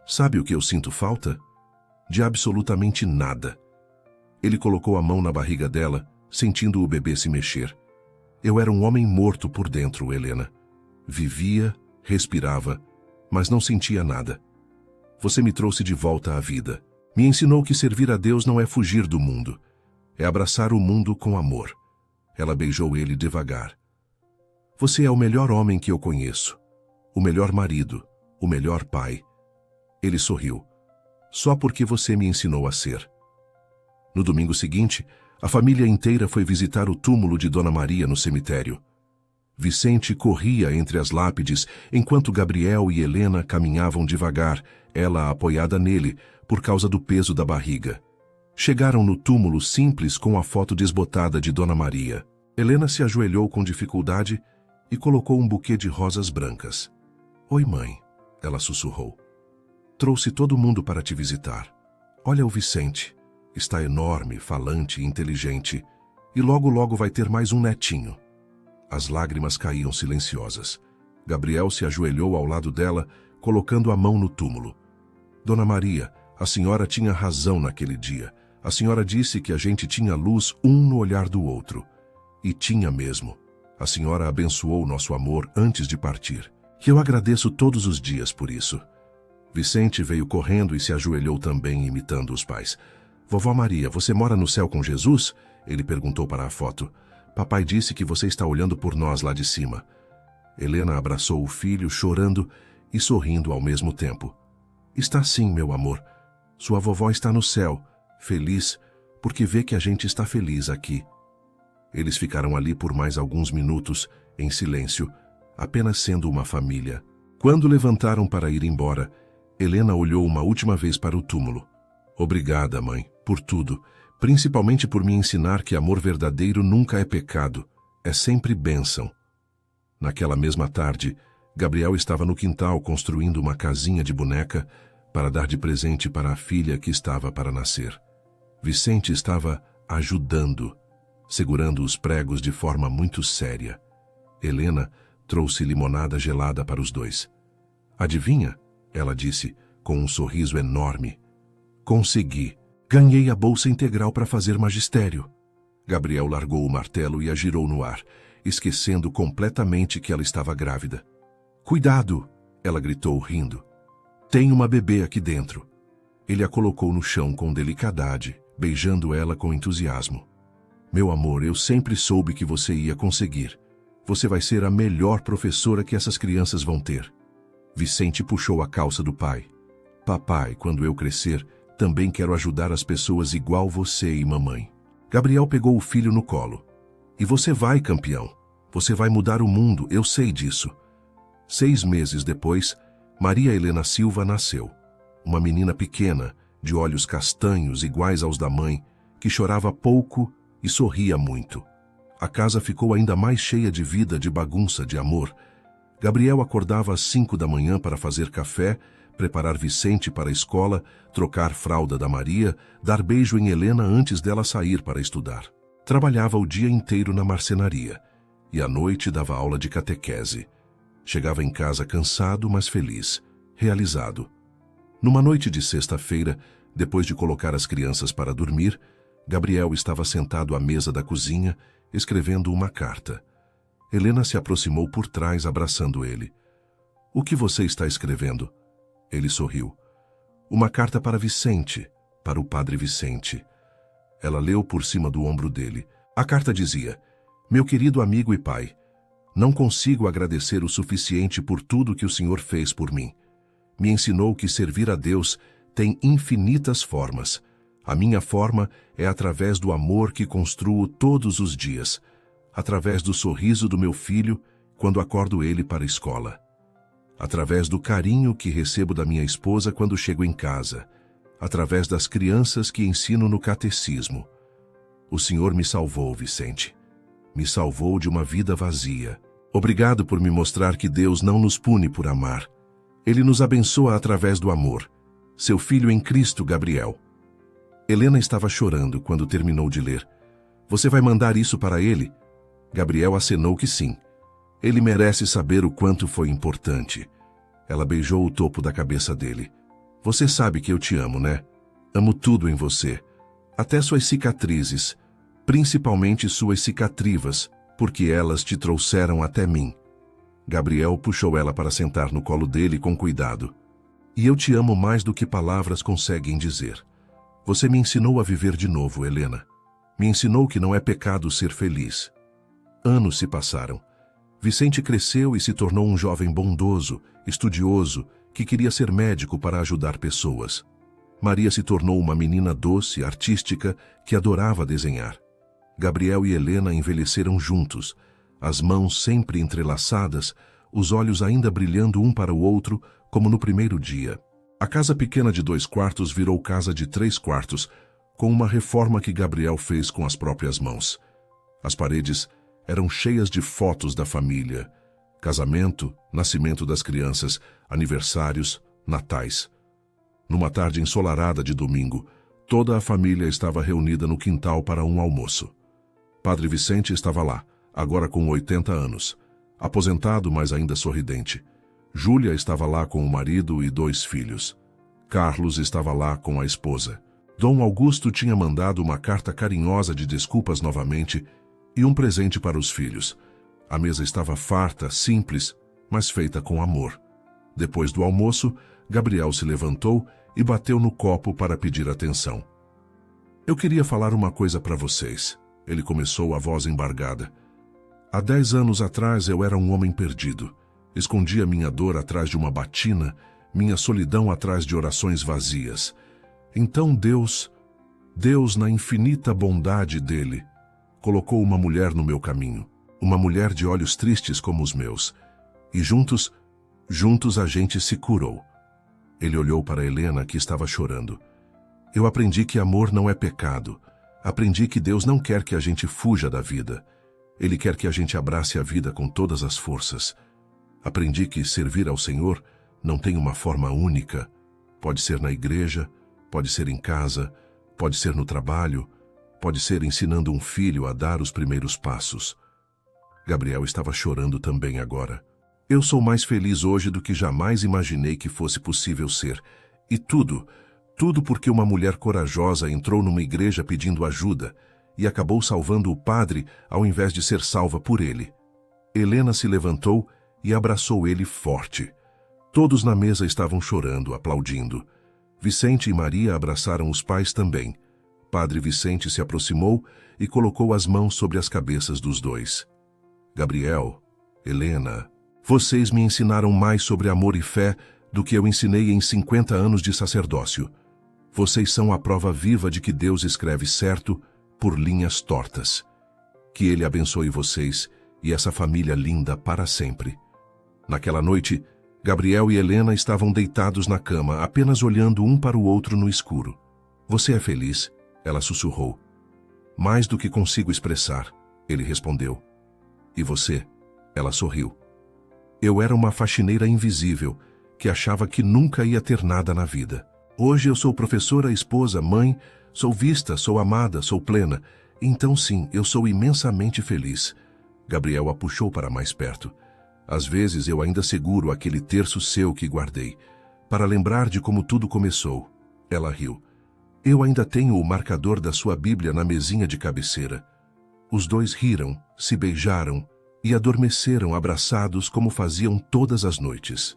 Sabe o que eu sinto falta? De absolutamente nada. Ele colocou a mão na barriga dela, sentindo o bebê se mexer. Eu era um homem morto por dentro, Helena. Vivia, respirava, mas não sentia nada. Você me trouxe de volta à vida. Me ensinou que servir a Deus não é fugir do mundo. É abraçar o mundo com amor. Ela beijou ele devagar. Você é o melhor homem que eu conheço. O melhor marido. O melhor pai. Ele sorriu. Só porque você me ensinou a ser. No domingo seguinte, a família inteira foi visitar o túmulo de Dona Maria no cemitério. Vicente corria entre as lápides, enquanto Gabriel e Helena caminhavam devagar, ela apoiada nele, por causa do peso da barriga. Chegaram no túmulo simples com a foto desbotada de Dona Maria. Helena se ajoelhou com dificuldade e colocou um buquê de rosas brancas. Oi, mãe, ela sussurrou. Trouxe todo mundo para te visitar. Olha o Vicente. Está enorme, falante e inteligente. E logo, logo vai ter mais um netinho. As lágrimas caíam silenciosas. Gabriel se ajoelhou ao lado dela, colocando a mão no túmulo. Dona Maria, a senhora tinha razão naquele dia. A senhora disse que a gente tinha luz um no olhar do outro. E tinha mesmo. A senhora abençoou nosso amor antes de partir. E eu agradeço todos os dias por isso. Vicente veio correndo e se ajoelhou também, imitando os pais. Vovó Maria, você mora no céu com Jesus? Ele perguntou para a foto. Papai disse que você está olhando por nós lá de cima. Helena abraçou o filho, chorando e sorrindo ao mesmo tempo. Está sim, meu amor. Sua vovó está no céu, feliz, porque vê que a gente está feliz aqui. Eles ficaram ali por mais alguns minutos, em silêncio, apenas sendo uma família. Quando levantaram para ir embora, Helena olhou uma última vez para o túmulo. Obrigada, mãe, por tudo, principalmente por me ensinar que amor verdadeiro nunca é pecado, é sempre bênção. Naquela mesma tarde, Gabriel estava no quintal construindo uma casinha de boneca para dar de presente para a filha que estava para nascer. Vicente estava ajudando, segurando os pregos de forma muito séria. Helena trouxe limonada gelada para os dois. Adivinha? Ela disse, com um sorriso enorme. Consegui. Ganhei a bolsa integral para fazer magistério. Gabriel largou o martelo e a girou no ar, esquecendo completamente que ela estava grávida. Cuidado! Ela gritou, rindo. Tem uma bebê aqui dentro. Ele a colocou no chão com delicadade, beijando ela com entusiasmo. Meu amor, eu sempre soube que você ia conseguir. Você vai ser a melhor professora que essas crianças vão ter. Vicente puxou a calça do pai. Papai, quando eu crescer, também quero ajudar as pessoas igual você e mamãe. Gabriel pegou o filho no colo. E você vai, campeão. Você vai mudar o mundo, eu sei disso. 6 meses depois, Maria Helena Silva nasceu. Uma menina pequena, de olhos castanhos iguais aos da mãe, que chorava pouco e sorria muito. A casa ficou ainda mais cheia de vida, de bagunça, de amor. Gabriel acordava às 5 da manhã para fazer café, preparar Vicente para a escola, trocar fralda da Maria, dar beijo em Helena antes dela sair para estudar. Trabalhava o dia inteiro na marcenaria e à noite dava aula de catequese. Chegava em casa cansado, mas feliz, realizado. Numa noite de sexta-feira, depois de colocar as crianças para dormir, Gabriel estava sentado à mesa da cozinha, escrevendo uma carta. Helena se aproximou por trás, abraçando ele. "O que você está escrevendo?" Ele sorriu. "Uma carta para Vicente, para o padre Vicente." Ela leu por cima do ombro dele. A carta dizia: "Meu querido amigo e pai, não consigo agradecer o suficiente por tudo que o Senhor fez por mim. Me ensinou que servir a Deus tem infinitas formas. A minha forma é através do amor que construo todos os dias, através do sorriso do meu filho quando acordo ele para a escola, através do carinho que recebo da minha esposa quando chego em casa, através das crianças que ensino no catecismo. O Senhor me salvou, Vicente. Me salvou de uma vida vazia. Obrigado por me mostrar que Deus não nos pune por amar. Ele nos abençoa através do amor. Seu filho em Cristo, Gabriel." Helena estava chorando quando terminou de ler. "Você vai mandar isso para ele?" Gabriel acenou que sim. "Ele merece saber o quanto foi importante." Ela beijou o topo da cabeça dele. "Você sabe que eu te amo, né? Amo tudo em você. Até suas cicatrizes, principalmente suas cicatrivas, porque elas te trouxeram até mim." Gabriel puxou ela para sentar no colo dele com cuidado. "E eu te amo mais do que palavras conseguem dizer. Você me ensinou a viver de novo, Helena. Me ensinou que não é pecado ser feliz." Anos se passaram. Vicente cresceu e se tornou um jovem bondoso, estudioso, que queria ser médico para ajudar pessoas. Maria se tornou uma menina doce, artística, que adorava desenhar. Gabriel e Helena envelheceram juntos, as mãos sempre entrelaçadas, os olhos ainda brilhando um para o outro, como no primeiro dia. A casa pequena de 2 quartos virou casa de 3 quartos, com uma reforma que Gabriel fez com as próprias mãos. As paredes eram cheias de fotos da família: casamento, nascimento das crianças, aniversários, natais. Numa tarde ensolarada de domingo, toda a família estava reunida no quintal para um almoço. Padre Vicente estava lá, agora com 80 anos, aposentado, mas ainda sorridente. Júlia estava lá com o marido e 2 filhos. Carlos estava lá com a esposa. Dom Augusto tinha mandado uma carta carinhosa de desculpas novamente e um presente para os filhos. A mesa estava farta, simples, mas feita com amor. Depois do almoço, Gabriel se levantou e bateu no copo para pedir atenção. "Eu queria falar uma coisa para vocês." Ele começou, a voz embargada. "Há 10 anos atrás eu era um homem perdido. Escondia minha dor atrás de uma batina, minha solidão atrás de orações vazias. Então Deus, na infinita bondade dele, colocou uma mulher no meu caminho, uma mulher de olhos tristes como os meus, e juntos a gente se curou." Ele olhou para Helena, que estava chorando. "Eu aprendi que amor não é pecado. Aprendi que Deus não quer que a gente fuja da vida. Ele quer que a gente abrace a vida com todas as forças. Aprendi que servir ao Senhor não tem uma forma única. Pode ser na igreja, pode ser em casa, pode ser no trabalho, pode ser ensinando um filho a dar os primeiros passos." Gabriel estava chorando também agora. "Eu sou mais feliz hoje do que jamais imaginei que fosse possível ser. E tudo porque uma mulher corajosa entrou numa igreja pedindo ajuda e acabou salvando o padre ao invés de ser salva por ele." Helena se levantou e abraçou ele forte. Todos na mesa estavam chorando, aplaudindo. Vicente e Maria abraçaram os pais também. Padre Vicente se aproximou e colocou as mãos sobre as cabeças dos 2. "Gabriel, Helena, vocês me ensinaram mais sobre amor e fé do que eu ensinei em 50 anos de sacerdócio. Vocês são a prova viva de que Deus escreve certo por linhas tortas. Que Ele abençoe vocês e essa família linda para sempre." Naquela noite, Gabriel e Helena estavam deitados na cama, apenas olhando um para o outro no escuro. "Você é feliz?" ela sussurrou. "Mais do que consigo expressar", ele respondeu. "E você?" Ela sorriu. "Eu era uma faxineira invisível, que achava que nunca ia ter nada na vida. Hoje eu sou professora, esposa, mãe, sou vista, sou amada, sou plena. Então sim, eu sou imensamente feliz. Gabriel a puxou para mais perto. Às vezes eu ainda seguro aquele terço seu que guardei, para lembrar de como tudo começou. Ela riu. Eu ainda tenho o marcador da sua Bíblia na mesinha de cabeceira. Os dois riram, se beijaram e adormeceram abraçados como faziam todas as noites.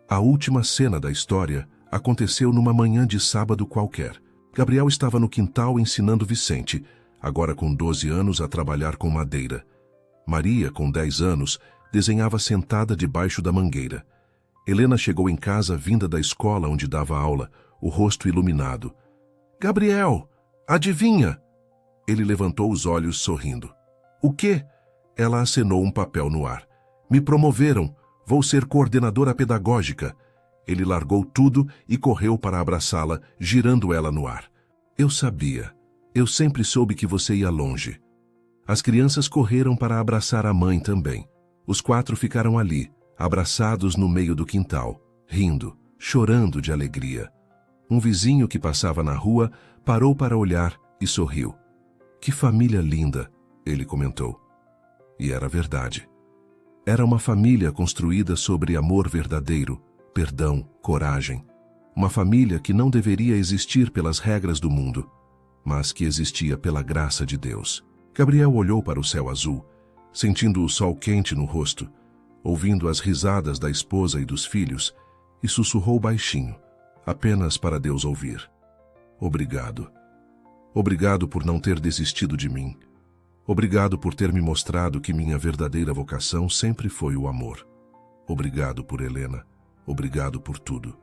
A última cena da história aconteceu numa manhã de sábado qualquer. Gabriel estava no quintal ensinando Vicente, agora com 12 anos, a trabalhar com madeira. Maria, com 10 anos, desenhava sentada debaixo da mangueira. Helena chegou em casa vinda da escola onde dava aula, o rosto iluminado. Gabriel, adivinha? Ele levantou os olhos sorrindo. O quê? Ela acenou um papel no ar. Me promoveram. Vou ser coordenadora pedagógica. Ele largou tudo e correu para abraçá-la, girando ela no ar. Eu sabia. Eu sempre soube que você ia longe. As crianças correram para abraçar a mãe também. Os 4 ficaram ali, abraçados no meio do quintal, rindo, chorando de alegria. Um vizinho que passava na rua parou para olhar e sorriu. Que família linda, ele comentou. E era verdade. Era uma família construída sobre amor verdadeiro, perdão, coragem. Uma família que não deveria existir pelas regras do mundo, mas que existia pela graça de Deus. Gabriel olhou para o céu azul, sentindo o sol quente no rosto, ouvindo as risadas da esposa e dos filhos, e sussurrou baixinho, apenas para Deus ouvir. Obrigado. Obrigado por não ter desistido de mim. Obrigado por ter me mostrado que minha verdadeira vocação sempre foi o amor. Obrigado por Helena. Obrigado por tudo.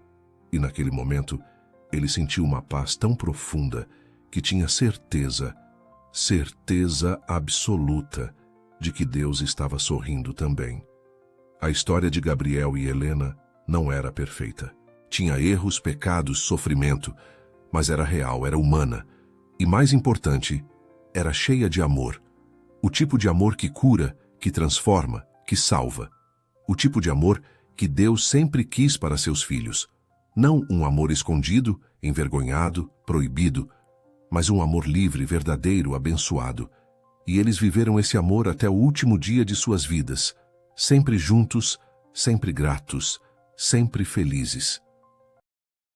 E naquele momento, ele sentiu uma paz tão profunda que tinha certeza absoluta de que Deus estava sorrindo também. A história de Gabriel e Helena não era perfeita. Tinha erros, pecados, sofrimento, mas era real, era humana. E mais importante, era cheia de amor. O tipo de amor que cura, que transforma, que salva. O tipo de amor que Deus sempre quis para seus filhos. Não um amor escondido, envergonhado, proibido, mas um amor livre, verdadeiro, abençoado. E eles viveram esse amor até o último dia de suas vidas, sempre juntos, sempre gratos, sempre felizes.